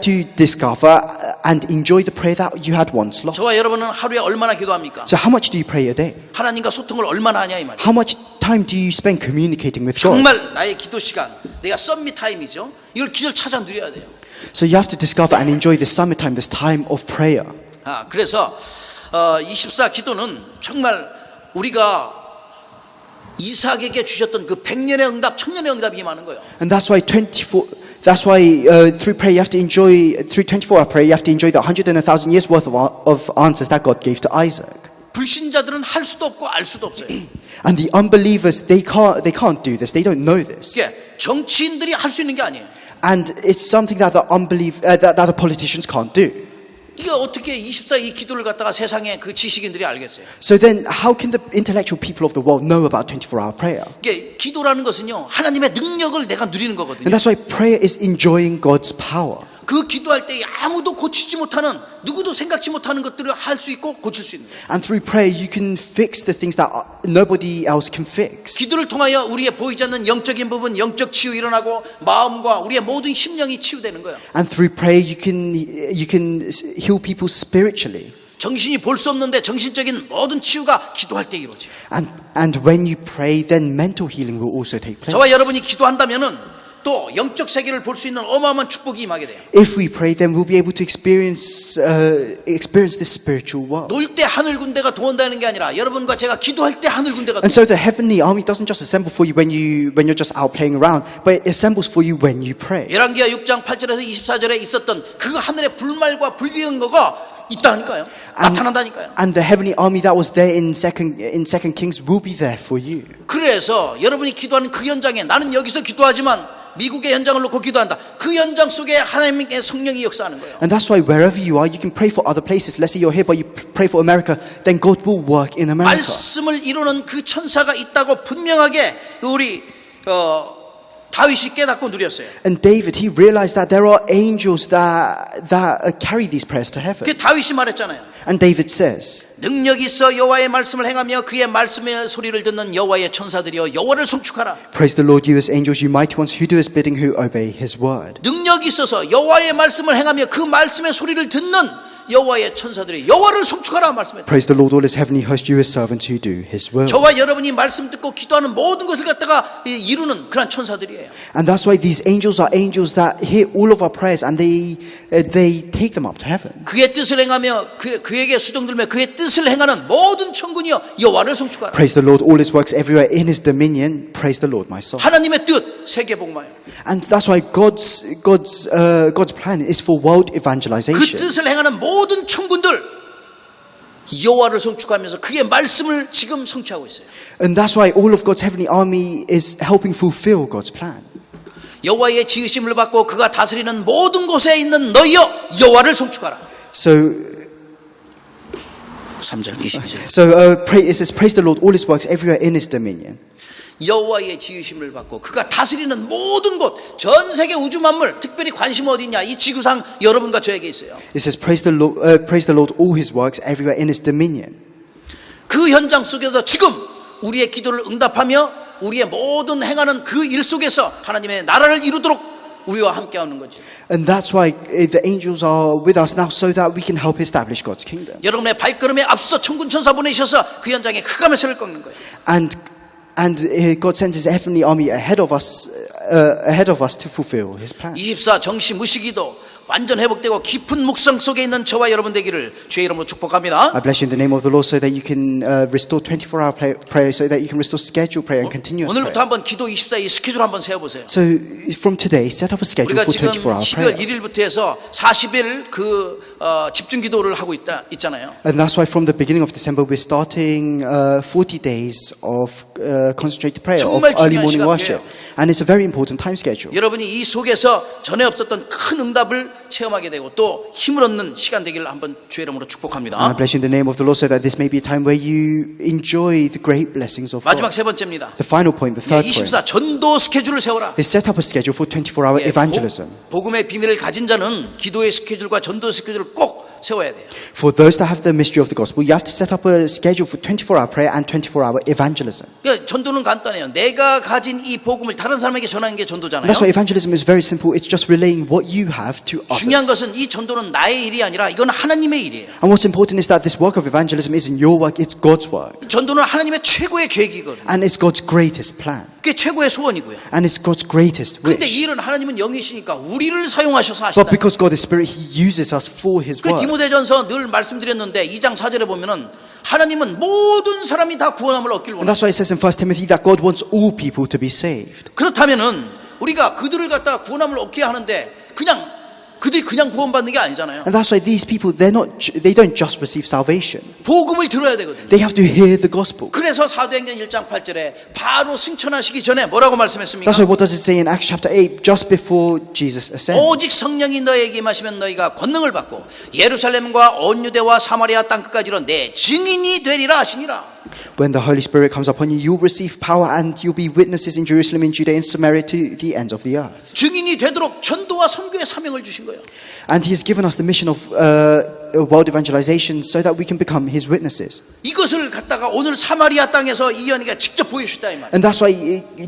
to discover and enjoy the prayer that you had once lost. 저와 여러분은 하루에 얼마나 기도합니까? So how much do you pray a day? 하나님과 소통을 얼마나 하냐 이 말이에요. How much time do you spend communicating with God? 정말 나의 기도 시간, 내가 썸밋 타임이죠. 이걸 기도를 찾아 누려야 돼요. So you have to discover and enjoy this summer time, this time of prayer. 그래서 24 기도는 정말 우리가 이삭에게 주셨던 그 100년의 응답, 1000년의 응답이 많은 거예요. And that's why through prayer you have to enjoy, through 24-hour prayer you have to enjoy the 100 and 1,000 years worth of answers that God gave to Isaac. 불신자들은 할 수도 없고 알 수도 없어요. And the unbelievers, they can't do this. They don't know this. 이게 정치인들이 할 수 있는 게 아니에요. And it's something that that the politicians can't do. 이게 어떻게 24 이 기도를 갖다가 세상의 그 지식인들이 알겠어요? So then how can the intellectual people of the world know about 24-hour prayer? 이게 기도라는 것은요 하나님의 능력을 내가 누리는 거거든요. And that's why prayer is enjoying God's power. 그 기도할 때 아무도 고치지 못하는, 누구도 생각지 못하는 것들을 할 수 있고 고칠 수 있는 거예요. And through prayer you can fix the things that nobody else can fix. 기도를 통하여 우리의 보이지 않는 영적인 부분, 영적 치유 일어나고 마음과 우리의 모든 심령이 치유되는 거예요. And through prayer you can heal people spiritually. 정신이 볼 수 없는데 정신적인 모든 치유가 기도할 때 이루어져요. And when you pray, then mental healing will also take place. 저와 여러분이 기도한다면은 또 영적 세계를 볼 수 있는 어마어마한 축복이 임하게 돼요. If we pray, then we'll be able to experience this spiritual world. 놀 때 하늘 군대가 도온다는 게 아니라 여러분과 제가 기도할 때 하늘 군대가 And so the heavenly army doesn't just assemble for you when you're just out playing around, but it assembles for you when you pray. 열왕기하 6장 8절에서 24절에 있었던 그 하늘의 불말과 불기운거가 있다니까요. 나타난다니까요. And the heavenly army that was there in second Kings will be there for you. 그래서 여러분이 기도하는 그 현장에 나는 여기서 기도하지만 미국의 현장을 놓고 기도한다. 그 현장 속에 하나님의 성령이 역사하는 거예요. And that's why wherever you are, you can pray for other places. Let's say you're here, but you pray for America, then God will work in America. 말씀을 이루는 그 천사가 있다고 분명하게 우리 다윗이 깨닫고 누렸어요. And David, he realized that there are angels that carry these prayers to heaven. 그 다윗이 말했잖아요. And David says, 능력이 있어 여호와의 말씀을 행하며 그의 말씀의 소리를 듣는 여호와의 천사들이여 여호와를 송축하라. Praise the Lord, you as angels, you mighty ones who do his bidding, who obey his word. 능력이 있어서 여호와의 말씀을 행하며 그 말씀의 소리를 듣는 여호와의 천사들이 여호와를 송축하라 말씀했다. Praise the Lord, all his heavenly host, you his servants who do his will. 저와 여러분이 말씀 듣고 기도하는 모든 것을 갖다가 이루는 그런 천사들이에요. And that's why these angels are angels that hear all of our prayers and they take them up to heaven. 그의 뜻을 행하며 그에게 수종들며 그의 뜻을 행하는 모든 천군이여 여호와를 송축하라. Praise the Lord, all his works everywhere in his dominion. Praise the Lord, my soul. 하나님의 뜻 세계 복음화예요. And that's why God's plan is for world 그 evangelization. 뜻을 행하는 모든 천군들 여호와를 송축하면서 그의 말씀을 지금 성취하고 있어요. And that's why all of God's heavenly army is helping fulfill God's plan. 여호와의 지으심을 받고 그가 다스리는 모든 곳에 있는 너희여 여호와를 송축하라. So 3절 22절. it says, praise the Lord, all his works everywhere in his dominion. 여호와의 지으심을 받고 그가 다스리는 모든 곳, 전 세계 우주 만물, 특별히 관심 어디 있냐? 이 지구상 여러분과 저에게 있어요. It says, praise the Lord, all his works everywhere in his dominion. 그 현장 속에서 지금 우리의 기도를 응답하며 우리의 모든 행하는 그 일 속에서 하나님의 나라를 이루도록 우리와 함께하는 거죠. And that's why the angels are with us now so that we can help establish God's kingdom. 여러분의 발걸음에 앞서 천군 천사 보내셔서 그 현장에 흑암의 새를 꺾는 거예요. And God sends his heavenly army ahead of us to fulfill his plan. 24 정시 무시기도 완전 회복되고 깊은 묵상 속에 있는 저와 여러분 되기를 주의 이름으로 축복합니다. I bless you in the name of the Lord so that you can restore 24-hour prayer, so that you can restore scheduled prayer and continuous 오늘부터 prayer. 한번 기도 24 이 스케줄 한번 세워보세요. So from today, set up a schedule 우리가 for 지금 24-hour 12월 prayer. 1일부터 해서 40일 그 집중 기도를 하고 있잖아요. And that's why from the beginning of December we're starting 40 days of concentrated prayer, of 정말 early 중요한 morning 시간이에요. worship. And it's a very important time schedule. 여러분이 이 속에서 전에 없었던 큰 응답을 체험하게 되고 또 힘을 얻는 시간 되기를 한번 주의 이름으로 축복합니다. And I bless you in the name of the Lord so that this may be a time where you enjoy the great blessings of 마지막 God. 세 번째입니다. The final point, the third point, 24 전도 스케줄을 세워라. is set up a schedule for 24-hour evangelism. 복음의 비밀을 가진 자는 기도의 스케줄과 전도 스케줄을 꼭 세워야 돼요. For those that have the mystery of the gospel, you have to set up a schedule for 24-hour prayer and 24-hour evangelism. 그러니까 전도는 간단해요. 내가 가진 이 복음을 다른 사람에게 전하는 게 전도잖아요. That's why evangelism is very simple. It's just relaying what you have to 중요한 others. 것은 이 전도는 나의 일이 아니라 이건 하나님의 일이에요. And what's important is that this work of evangelism isn't your work, it's God's work. 전도는 하나님의 최고의 계획이거든요. And it's God's greatest plan. 그게 최고의 소원이고요. And it's God's greatest 근데 wish. 이 일은 하나님은 영이시니까 우리를 사용하셔서 But 하신다. because God is Spirit, He uses us for His 그래서 work. 디모데전서 늘 말씀드렸는데 2장 4절에 보면은 하나님은 모든 사람이 다 구원함을 얻기를 And 원합니다. that's why it says in 1 Timothy that God wants all people to be saved. 그렇다면은 우리가 그들을 갖다가 구원함을 얻게 하는데 그들이 그냥 구원받는 게 아니잖아요. And that's why these people, they don't just receive salvation. 복음을 들어야 되거든요. They have to hear the gospel. 그래서 사도행전 1장 8절에 바로 승천하시기 전에 뭐라고 말씀했습니까? That's why what does it say in Acts chapter 8, just before Jesus ascends? 오직 성령이 너에게 임하시면 너희가 권능을 받고 예루살렘과 온 유대와 사마리아 땅끝까지로 내 증인이 되리라 하시니라. When the Holy Spirit comes upon you, you'll receive power and you'll be witnesses in Jerusalem, in Judea, in Samaria, to the ends of the earth. 증인이 되도록 전도와 선교의 사명을 주신 거예요. And He has given us the mission of world evangelization so that we can become His witnesses. 이것을 갖다가 오늘 사마리아 땅에서 이현이가 직접 보여주셨다 이 말이에요. And that's why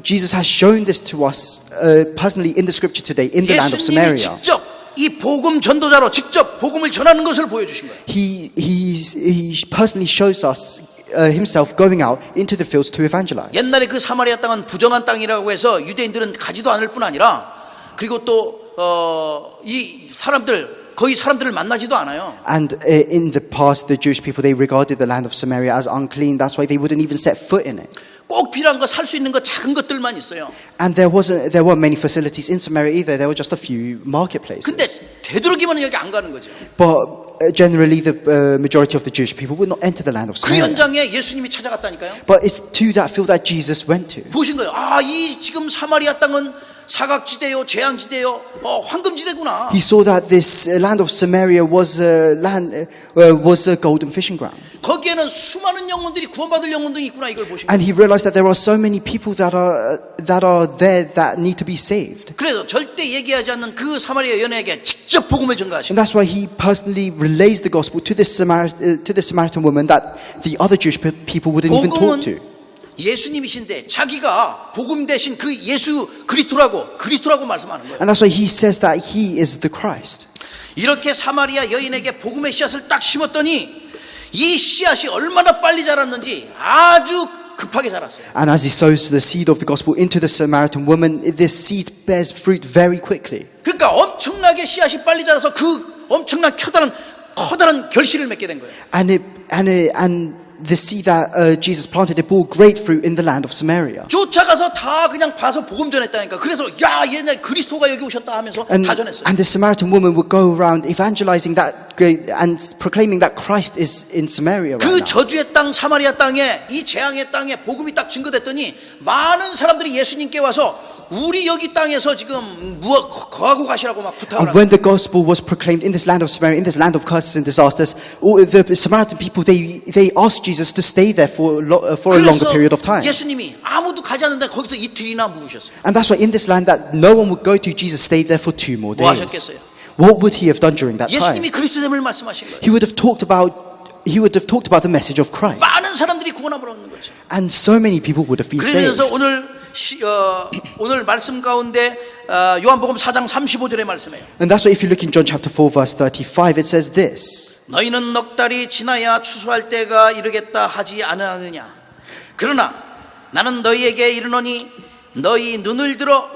Jesus has shown this to us personally in the scripture today, in the land of 예수님이 Samaria. 직접 이 복음 전도자로 직접 복음을 전하는 것을 보여주신 거예요. He personally shows us himself going out into the fields to evangelize. 옛날에 그 사마리아 땅은 부정한 땅이라고 해서 유대인들은 가지도 않을 뿐 아니라 그리고 또 이 사람들 거의 사람들을 만나지도 않아요. And in the past, the Jewish people, they regarded the land of Samaria as unclean. That's why they wouldn't even set foot in it. 꼭 필요한 거 살 수 있는 거 작은 것들만 있어요. And there weren't many facilities in Samaria either. There were just a few 근데 marketplaces. 되도록이면 여기 안 가는 거죠. But generally, the majority of the Jewish people would not enter the land of 그 Samaria. 현장에 예수님이 찾아갔다니까요. But it's to that field that Jesus went to. 보신 거예요. 아, 이 지금 사마리아 땅은 사각지대요, 재앙지대요, 황금지대구나. He saw that this land of Samaria was a golden fishing ground. 거기에는 수많은 영혼들이 구원받을 영혼들이 있구나 이걸 보신 거예요. And he realized that there are so many people that are there that need to be saved. 그래서 절대 얘기하지 않는 그 사마리아 연예에게 직접 복음을 전가하시고 And that's why he personally relays the gospel to this Samaritan woman that the other Jewish people wouldn't even talk to. 예수님이신데 자기가 복음 대신 그 예수 그리스도라고 말씀하는 거예요. And that's why he says that he is the Christ. 이렇게 사마리아 여인에게 복음의 씨앗을 딱 심었더니 이 씨앗이 얼마나 빨리 자랐는지 아주 급하게 자랐어요. And as he sows the seed of the gospel into the Samaritan woman, this seed bears fruit very quickly. 그러니까 엄청나게 씨앗이 빨리 자라서 그 엄청난 커다란 결실을 맺게 된 거예요. And the seed that Jesus planted, it bore great fruit in the land of Samaria. 쫓아가서 다 그냥 봐서 복음 전했다니까. 그래서 야, 옛날 그리스도가 여기 오셨다 하면서 다 전했어요. And the Samaritan woman would go around evangelizing that and proclaiming that Christ is in Samaria right 그 now. 저주의 땅 사마리아 땅에 이 재앙의 땅에 복음이 딱 증거됐더니 많은 사람들이 예수님께 와서 우리 여기 땅에서 지금 거하고 가시라고 막 부탁을 And 하고. when the gospel was proclaimed in this land of Samaria, in this land of curses and disasters, all the Samaritan people they asked Jesus to stay there for a longer period of time. 예수님이 아무도 가지 않는데 거기서 이틀이나 묵으셨어요. And that's why in this land that no one would go to, Jesus stayed there for 2 more 뭐 days. 하셨겠어요? What would he have done during that time? 예수님이 그리스도됨을 말씀하신 거예요. He would have talked about the message of Christ. 많은 사람들이 구원함을 얻는 거죠. And so many people would have been saved. 그래서 오늘 말씀 가운데 요한복음 4장 35절의 말씀이에요. And that's why if you look in John chapter 4 verse 35, it says this. 너희는 넉 달이 지나야 추수할 때가 이르겠다 하지 않았느냐. 그러나 나는 너희에게 이르노니 너희 눈을 들어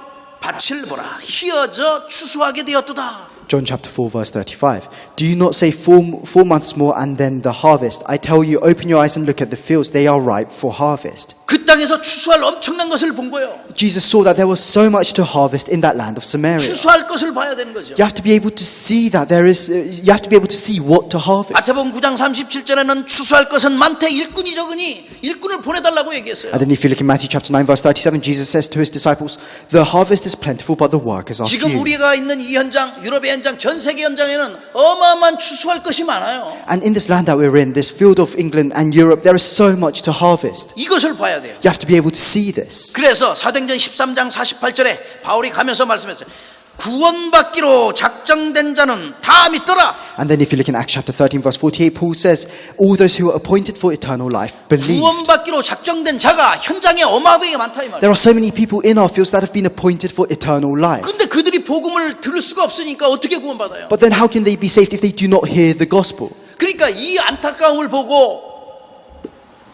밭을 보라. 희어져 추수하게 되었도다. John chapter 4 verse 35. Do you not say 4 months more and then the harvest? I tell you, open your eyes and look at the fields. They are ripe for harvest. 그 땅에서 추수할 엄청난 것을 본 거예요. Jesus saw that there was so much to harvest in that land of Samaria. 추수할 것을 봐야 되는 거죠. You have to be able to see that you have to be able to see what to harvest. 마태복음 9장 37절에는 추수할 것은 많되 일꾼이 적으니 일꾼을 보내달라고 얘기했어요. And then if you look in Matthew chapter 9 verse 37, Jesus says to his disciples, the harvest is plentiful but the workers are 지금 few. 우리가 있는 이 현장, 유럽의 현장, 전 세계 현장에는 어마어마한 추수할 것이 많아요. And in this land that we're in, this field of England and Europe, there is so much to harvest. 이것을 봐야 돼요. You have to be able to see this. 그래서 사도행전 13장 48절에 바울이 가면서 말씀했어요. 구원받기로 작정된 자는 다 믿더라. And then if you look in Acts chapter 13 verse 48, Paul says, all those who are appointed for eternal life believed. 구원받기로 작정된 자가 현장에 어마어마하게 많다 이 말이에요. There are so many people in our fields that have been appointed for eternal life. 근데 그들이 복음을 들을 수가 없으니까 어떻게 구원받아요? But then how can they be saved if they do not hear the gospel? 그러니까 이 안타까움을 보고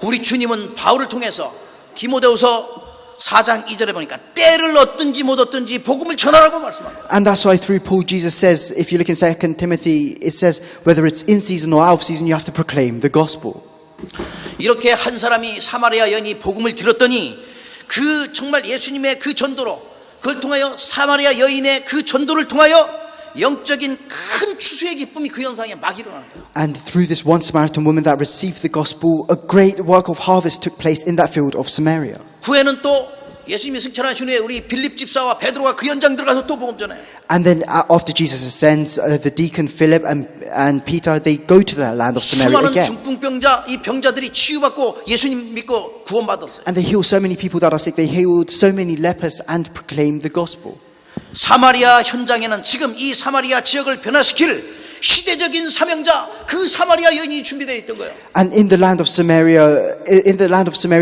우리 주님은 바울을 통해서 디모데후서 4장 2절에 보니까 때를 얻든지 못 얻든지 복음을 전하라고 말씀합니다. And that's why through Paul Jesus says, if you look in 2 Timothy, it says whether it's in season or out of season, you have to proclaim the gospel. 이렇게 한 사람이 사마리아 여인이 복음을 들었더니 그 정말 예수님의 그 전도로 그걸 통하여 사마리아 여인의 그 전도를 통하여 영적인 큰 추수의 기쁨이 그 현상에 막 일어나는 거예요. And through this one Samaritan woman that received the gospel, a great work of harvest took place in that field of Samaria. 후에는 또 예수님이 승천하신 후에 우리 빌립 집사와 베드로가 그 현장 들어가서 또 복음 전해요. And then after Jesus ascends, the deacon Philip and Peter, they go to the land of Samaria 수많은 again. 중풍병자 이 병자들이 치유받고 예수님 믿고 구원받았어요. And they heal so many people that are sick. They healed so many lepers and proclaimed the gospel. 사마리아 현장에는 지금 이 사마리아 지역을 변화시킬 시대적인 사명자 그 사마리아 여인이 준비되어 있던 거예요. And in the land of Samaria,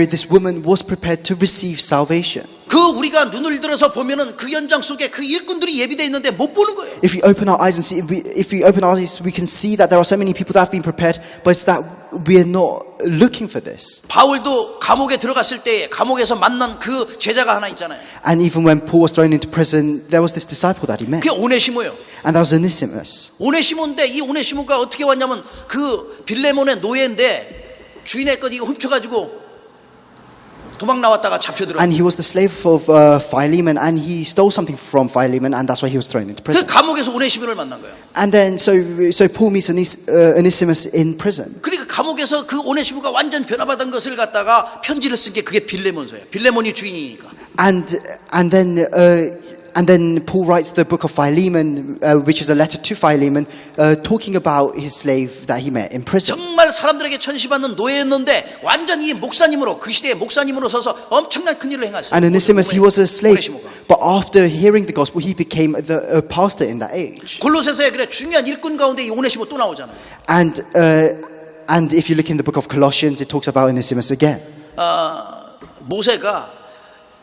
this woman was prepared to receive salvation. 그 우리가 눈을 들어서 보면은 그 현장 속에 그 일꾼들이 예비되어 있는데 못 보는 거예요. If we open our eyes and see, if we open our eyes, we can see that there are so many people that have been prepared, but it's that we are not looking for this. 바울도 감옥에 들어갔을 때 감옥에서 만난 그 제자가 하나 있잖아요. And even when Paul was thrown into prison, there was this disciple that he met, 그게 오네시모예요. and that was Onesimus. 오네시모인데 이 오네시모가 어떻게 왔냐면 그 빌레몬의 노예인데 주인의 것 이거 훔쳐가지고 도망 나왔다가 잡혀들어. And he was the slave of Philemon, and he stole something from Philemon, and that's why he was thrown into 그 prison. 감옥에서 오네시모를 만난 거예요. And then so Paul meets Onesimus in prison. 그러니까 감옥에서 그 오네시모가 완전 변화받은 것을 갖다가 편지를 쓴 게 그게 빌레몬서예요. 빌레몬이 주인이니까. And then Paul writes the book of Philemon, which is a letter to Philemon, talking about his slave that he met in prison. 정말 사람들에게 천시받는 노예였는데 완전히 목사님으로 그 시대의 목사님으로 서서 엄청난 큰 일을 행하셨어요. And Onesimus, he was a slave, 오네시모가. but after hearing the gospel, he became a pastor in that age. 골로새서에 그래 중요한 일꾼 가운데 이 오네시모 또 나오잖아요. And if you look in the book of Colossians, it talks about Onesimus again. 모세가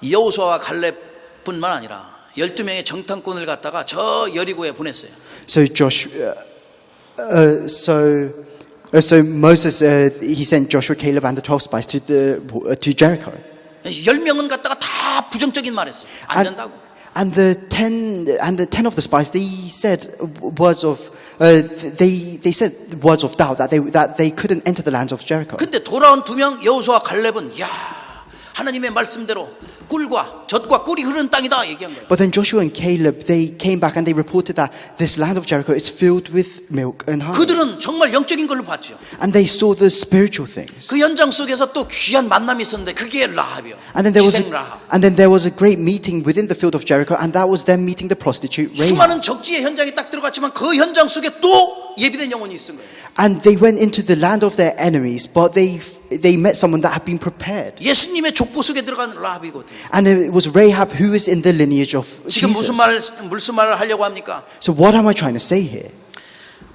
여호수아와 갈렙뿐만 아니라 12명의 정탐꾼을 갖다가 저 여리고에 보냈어요. So Moses, he sent Joshua, Caleb, and the 12 spies to Jericho. 10명은 갖다가 다 부정적인 말했어요. 안 된다고. And the 10 of the spies, they said words of doubt that they couldn't enter the lands of Jericho. 근데 돌아온 2명 여호수아 갈렙은 야 하나님의 말씀대로 꿀과 젖과 꿀이 흐르는 땅이다 얘기한 거예요. But then Joshua and Caleb, they came back and they reported that this land of Jericho is filled with milk and honey. 그들은 정말 영적인 걸로 봤죠. And they saw the spiritual things. 그 현장 속에서 또 귀한 만남이 있었는데 그게 라합이요. And then there was a great meeting within the field of Jericho, and that was them meeting the prostitute Rahab. 수많은 적지의 현장에 딱 들어갔지만 그 현장 속에 또 예비된 영혼이 있은 거예요. And they went into the land of their enemies, but they met someone that had been prepared. 예수님의 족보 속에 들어간 라합이거든요. And it was Rahab who is in the lineage of 지금 Jesus. 무슨 말을 하려고 합니까? So what am I trying to say here?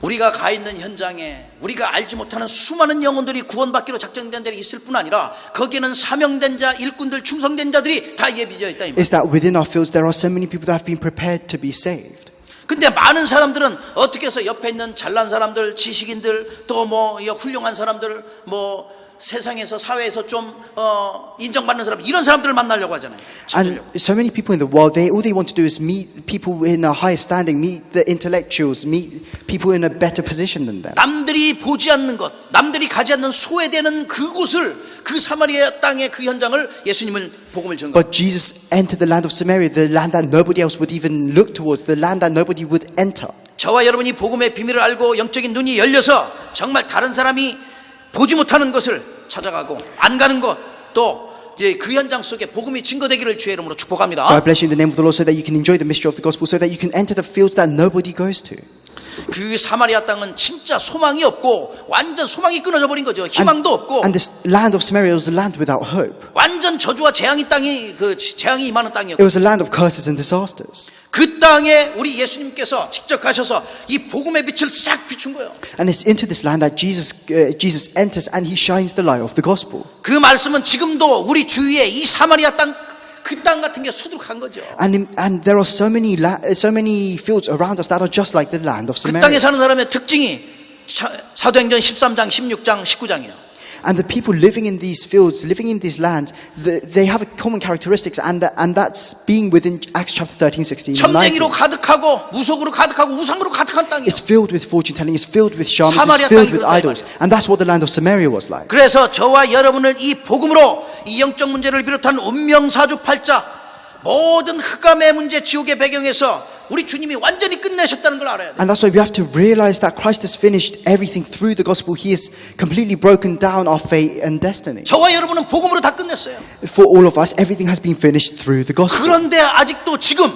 우리가 가 있는 현장에 우리가 알지 못하는 수많은 영혼들이 구원받기로 작정된 자들이 있을 뿐 아니라 거기에는 사명된 자, 일꾼들, 충성된 자들이 다 예비되어 있다 이 말이에요. Is that within our fields there are so many people that have been prepared to be saved. 근데 많은 사람들은 어떻게 해서 옆에 있는 잘난 사람들, 지식인들, 또 뭐 훌륭한 사람들, 뭐 세상에서 사회에서 좀 인정받는 사람 이런 사람들을 만나려고 하잖아요. And so many people in the world, all they want to do is meet people in a higher standing, meet the intellectuals, meet people in a better position than them. 남들이 보지 않는 것, 남들이 가지 않는 소외되는 그곳을 그 사마리아 땅의 그 현장을 예수님은 복음을 전가. But Jesus entered the land of Samaria, the land that nobody else would even look towards, the land that nobody would enter. 저와 여러분이 복음의 비밀을 알고 영적인 눈이 열려서 정말 다른 사람이 보지 못하는 것을 찾아가고 안 가는 것 또 이제 그 현장 속에 복음이 증거되기를 주의 이름으로 축복합니다. So I bless you in the name of the Lord so that you can enjoy the mystery of the gospel, so that you can enter the fields that nobody goes to. 그 사마리아 땅은 진짜 소망이 없고 완전 소망이 끊어져 버린 거죠. 희망도 없고 And this land of Samaria was a land without hope. 완전 저주와 재앙이 땅이 그 재앙이 임하는 It 땅이었고 was a land of curses and disasters. 그 땅에 우리 예수님께서 직접 가셔서 이 복음의 빛을 싹 비춘 거예요. And it's into this land that Jesus enters and he shines the light of the gospel. 그 말씀은 지금도 우리 주위에 이 사마리아 땅 그 땅 같은 게 수두룩한 거죠. And there are so many fields around us that are just like the land of 그 Samaria. 땅에 사는 사람의 특징이 사도행전 13장, 16장, 19장이에요. And the people living in these fields, living in these lands, they have a common characteristics, and that's being within Acts chapter 13, 16, and 19. 점쟁이로 가득하고 무속으로 가득하고 우상으로 가득한 땅이에요. It's filled with fortune telling, it's filled with shamans, 사마리아 it's filled 땅이 with 그렇다, 이 idols. And that's what the land of Samaria was like. 그래서 저와 여러분을 이 복음으로 이 영적 문제를 비롯한 운명사주팔자 모든 흑암의 문제 지옥의 배경에서 우리 주님이 완전히 끝내셨다는 걸 알아야 돼요. And that's why we have to realize that Christ has finished everything through the gospel. He has completely broken down our fate and destiny. 저와 여러분은 복음으로 다 끝냈어요. For all of us, everything has been finished through the gospel. 그런데 아직도 지금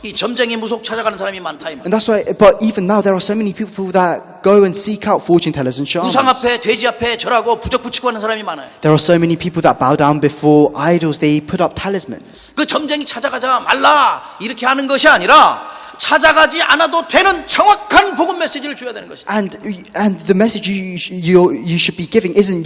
이 점쟁이 무속 찾아가는 사람이 많다 이 말. And that's why, but even now, there are so many people that go and seek out fortune tellers and shamans. 우상 앞에 돼지 앞에 절하고 부적 붙이고 하는 사람이 많아요. There are so many people that bow down before idols. They put up talismans. 그 점쟁이 찾아가자 말라 이렇게 하는 것이 아니라 찾아가지 않아도 되는 정확한 복음 메시지를 줘야 되는 것이다. And the message you should be giving isn't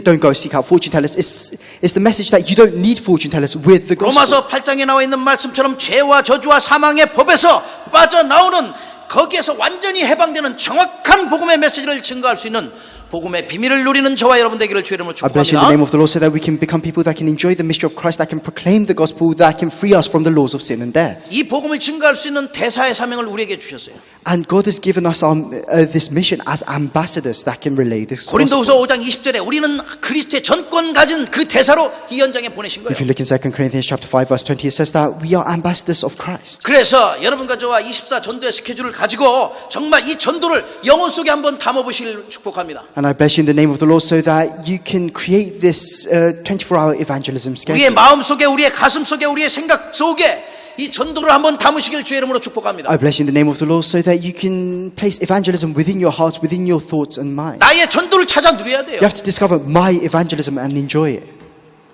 don't go seek out fortune tellers. It's the message that you don't need fortune tellers with the gospel. 로마서 8장에 나와 있는 말씀처럼 죄와 저주와 사망의 법에서 빠져나오는 거기에서 완전히 해방되는 정확한 복음의 메시지를 증거할 수 있는 복음의 비밀을 누리는 저와 여러분 되기를 주의 이름으로 I bless you in the name 축복합니다. of the Lord so that we can become people that can enjoy the mystery of Christ, that can proclaim the gospel, that can free us from the laws of sin and death. 이 복음을 증거할 수 있는 대사의 사명을 우리에게 주셨어요. And God has given us this mission as ambassadors that can relay this gospel. 고린도후서 5장 20절에 우리는 그리스도의 전권 가진 그 대사로 이 현장에 보내신 If you 거예요. look in 2 Corinthians chapter 5 verse 20, it says that we are ambassadors of Christ. 그래서 여러분과 저와 24 전도의 스케줄을 가지고 정말 이 전도를 영혼 속에 한번 담아보시길 축복합니다. And I bless you in the name of the Lord so that you can create this 24-hour evangelism 우리의 schedule. 마음 속에 우리의 가슴 속에 우리의 생각 속에 이 전도를 한번 담으시길 주의 이름으로 축복합니다. I bless you in the name of the Lord so that you can place evangelism within your hearts, within your thoughts and minds. 나의 전도를 찾아 누려야 돼요. You have to discover my evangelism and enjoy it.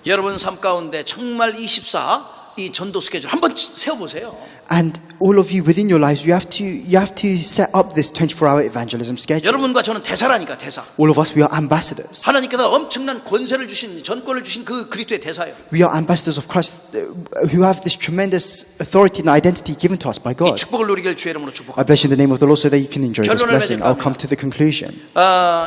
여러분 삶 가운데 정말 24 이 전도 스케줄 한번 세워보세요. And all of you within your lives, you have to set up this 24-hour evangelism schedule. 여러분과 저는 대사라니까 대사. All of us, we are ambassadors. 하나님께서 엄청난 권세를 주신 전권을 주신 그 그리스도의 대사예요. We are ambassadors of Christ who have this tremendous authority and identity given to us by 이 God. 축복을 누리길 주의 이름으로 I 축복합니다. bless you in the name of the Lord so that you can enjoy this 결론을 blessing. 맺을까 I'll come to the conclusion.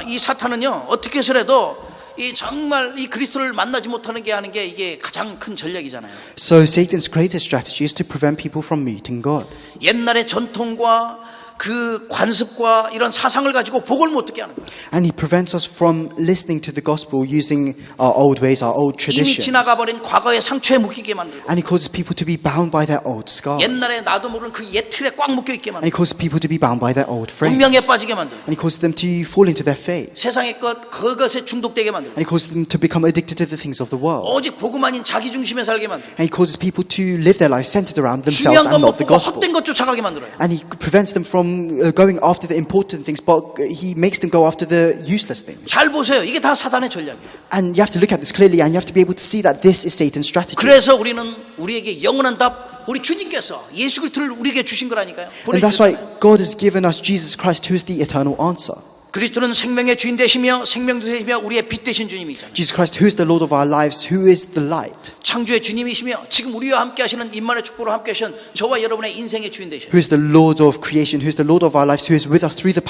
이 사탄은요 어떻게 해서라도 이 정말 이 그리스도를 만나지 못하는 게 하는 게 이게 가장 큰 전략이잖아요. So Satan's greatest strategy is to prevent people from meeting God. 옛날의 전통과 그 관습과 이런 사상을 가지고 복을 못 듣게 하는 거예요. And he prevents us from listening to the gospel using our old ways, our old 이미 traditions. 지나가 버린 과거의 상처에 묶이게 만들고 And he causes people to be bound by their old scars. 옛날에 나도 모르는 그 옛 틀에 꽉 묶여 있게 And he 만들고 causes people to be bound by their old frames. 운명에 빠지게 만들고 And he causes them to fall into their fate. 세상의 것 그것에 중독되게 만들고 And he causes them to become addicted to the things of the world. 오직 복음 아닌 자기 중심에 살게 만들고 And he causes people to live their lives centered around themselves 중요한 and 건 못 not the 보고 gospel. 헛된 것 쫓아가게 만들어요. And he prevents them from going after the important things, but he makes them go after the useless things. 잘 보세요. 이게 다 사단의 전략이에요. And you have to look at this clearly, and you have to be able to see that this is Satan's strategy. 그래서 우리는 우리에게 영원한 답 우리 주님께서 예수 그리스도를 우리에게 주신 거라니까요. And that's why God has given us Jesus Christ, who is the eternal answer. 그리스도는 생명의 주인 되시며 생명 되시며 우리의 빛 되신 주님이잖아요. Jesus Christ, who is the Lord of our lives, who is the light. 창조의 주님이시며 지금 우리와 함께 하시는 임만의 축복으로 함께 하시는 저와 여러분의 인생의 주인 되셔요. Who is the Lord of creation, who is the Lord of our lives, who is with us through the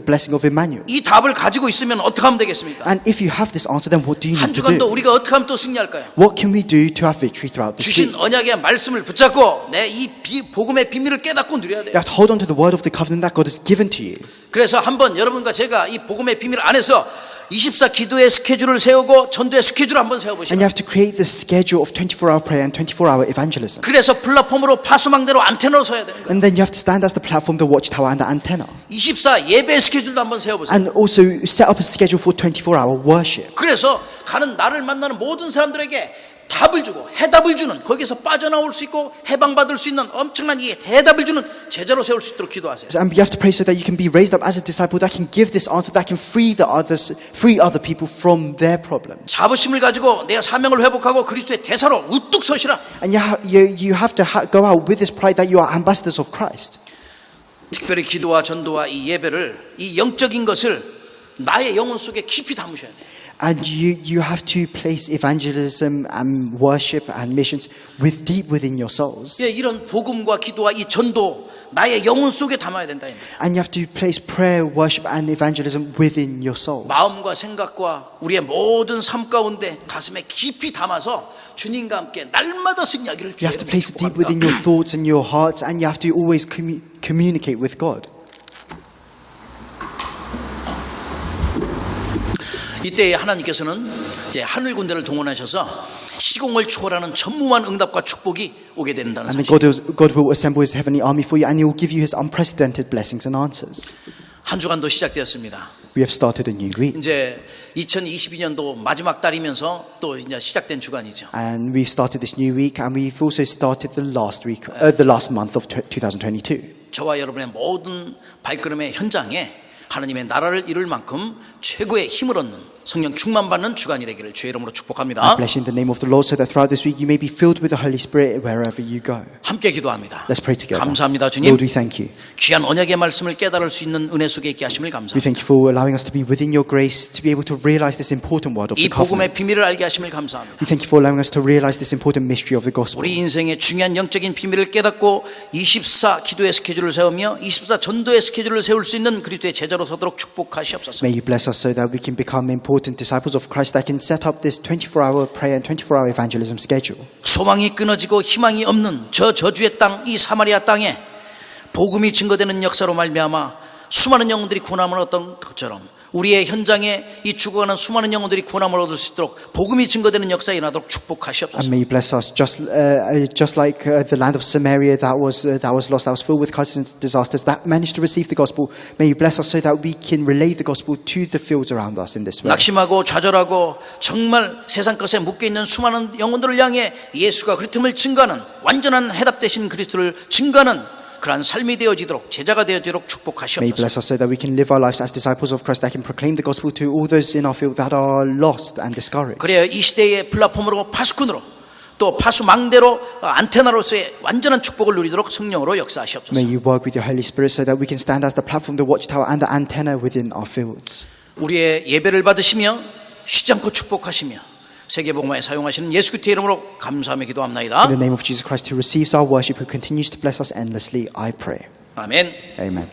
blessing of Emmanuel. 이 답을 가지고 있으면 어떻게 하면 되겠습니까? And if you have this answer, then what do you 한 need to 주간도 do? 우리가 어떻게 하면 또 승리할까요? What can we do to have victory throughout this week? 주신 언약의 말씀을 붙잡고 내 이 복음의 비밀을 깨닫고 누려야 돼요. You have to hold on to the word of the covenant that God has given to you. 그래서 한번 여러분과 제가 이 복음의 비밀 안에서 24 기도의 스케줄을 세우고 전도의 스케줄을 한번 And 세워보시죠. you have to create the schedule of 24-hour prayer and 24-hour evangelism. 그래서 플랫폼으로 파수망대로 안테나로 서야 되는 거예요. And then you have to stand as the platform, the watchtower, and the antenna. 24 예배 스케줄도 한번 세워보세요. And also set up a schedule for 24-hour worship. 그래서 가는 나를 만나는 모든 사람들에게 답을 주고 해답을 주는, 거기서 빠져나올 수 있고 해방받을 수 있는 엄청난 이 대답을 주는 제자로 세울 수 있도록 기도하세요. And you have to pray so that you can be raised up as a disciple that can give this answer, that can free other people from their problems. 자부심을 가지고 내 사명을 회복하고 그리스도의 대사로 우뚝 서시라. And you have to go out with this pride that you are ambassadors of Christ. 특별히 기도와 전도와 이 예배를, 이 영적인 것을 나의 영혼 속에 깊이 담으셔야 돼요. And you have to place evangelism and worship and missions deep within your souls. 예, 이런 복음과 기도와 이 전도 나의 영혼 속에 담아야 된다. And you have to place prayer, worship and evangelism within your souls. 마음과 생각과 우리의 모든 삶 가운데 가슴에 깊이 담아서 주님과 함께 날마다 승리하기를 You have to 주의 place it deep within your thoughts and your hearts, and you have to always communicate with God. 이때 하나님께서는 이제 하늘 군대를 동원하셔서 시공을 초월하는 전무한 응답과 축복이 오게 된다는 And then 사실. God will assemble His heavenly army for you, and He will give you His unprecedented blessings and answers. 한 주간도 시작되었습니다. We have started a new week, 이제 2022년도 마지막 달이면서 또 이제 시작된 주간이죠. and we've started this new week, and we've also started the last month of 2022. 저와 여러분의 모든 발걸음의 현장에 하나님의 나라를 이룰 만큼 최고의 힘을 얻는 성령 충만받는 주간이 되기를 주의 이름으로 I 축복합니다. bless you in the name of the Lord, so that throughout this week you may be filled with the Holy Spirit wherever you go. 함께 기도합니다. Let's pray together. 감사합니다, 주님. Lord, we thank you. 귀한 언약의 말씀을 깨달을 수 있는 은혜 속에 있게 하심을 We 감사합니다. thank you for allowing us to be within your grace, to be able to realize this important word of 이 the covenant. 복음의 비밀을 알게 하심을 감사합니다. We thank you for allowing us to realize this important mystery of the gospel. 우리 인생의 중요한 영적인 비밀을 깨닫고 24 기도의 스케줄을 세우며 24 전도의 스케줄을 세울 수 있는 그리스도의 제자로 서도록 축복하시옵소서. May you bless us so that we can become important disciples of Christ that can set up this 24-hour prayer and 24-hour evangelism schedule. 소망이 끊어지고 희망이 없는 저주의 땅, 이 사마리아 땅에 복음이 증거되는 역사로 말미암아 수많은 영혼들이 구원함을 얻던 것처럼 우리의 현장에 이 죽어가는 수많은 영혼들이 구원함을 얻을 수 있도록 복음이 증거되는 역사에 일어나도록 And 축복하시옵소서. may you bless us just like the land of Samaria that was lost, that was filled with cursed disasters, that managed to receive the gospel. May you bless us so that we can relay the gospel to the fields around us in this way. 낙심하고 좌절하고 정말 세상 것에 묶여있는 수많은 영혼들을 향해 예수가 그리스도를 증거하는 완전한 해답 되신 그리스도를 증거하는 그러한 삶이 되어지도록 제자가 되어지도록 May you 축복하시옵소서. bless us so that we can live our lives as disciples of Christ that can proclaim the gospel to all those in our field that are lost and discouraged. 그래야 이 시대의 플랫폼으로 파수꾼으로 또 파수망대로 안테나로서의 완전한 축복을 누리도록 성령으로 역사하시옵소서. May you work with your Holy Spirit so that we can stand as the platform, the watchtower and the antenna within our fields. 우리의 예배를 받으시며 쉬지 않고 축복하시며 세계복음화에 사용하시는 예수 그리스도의 이름으로 감사하며 기도합나이다. In the name of Jesus Christ, who receives our worship, who continues to bless us endlessly, I pray. 아멘. Amen.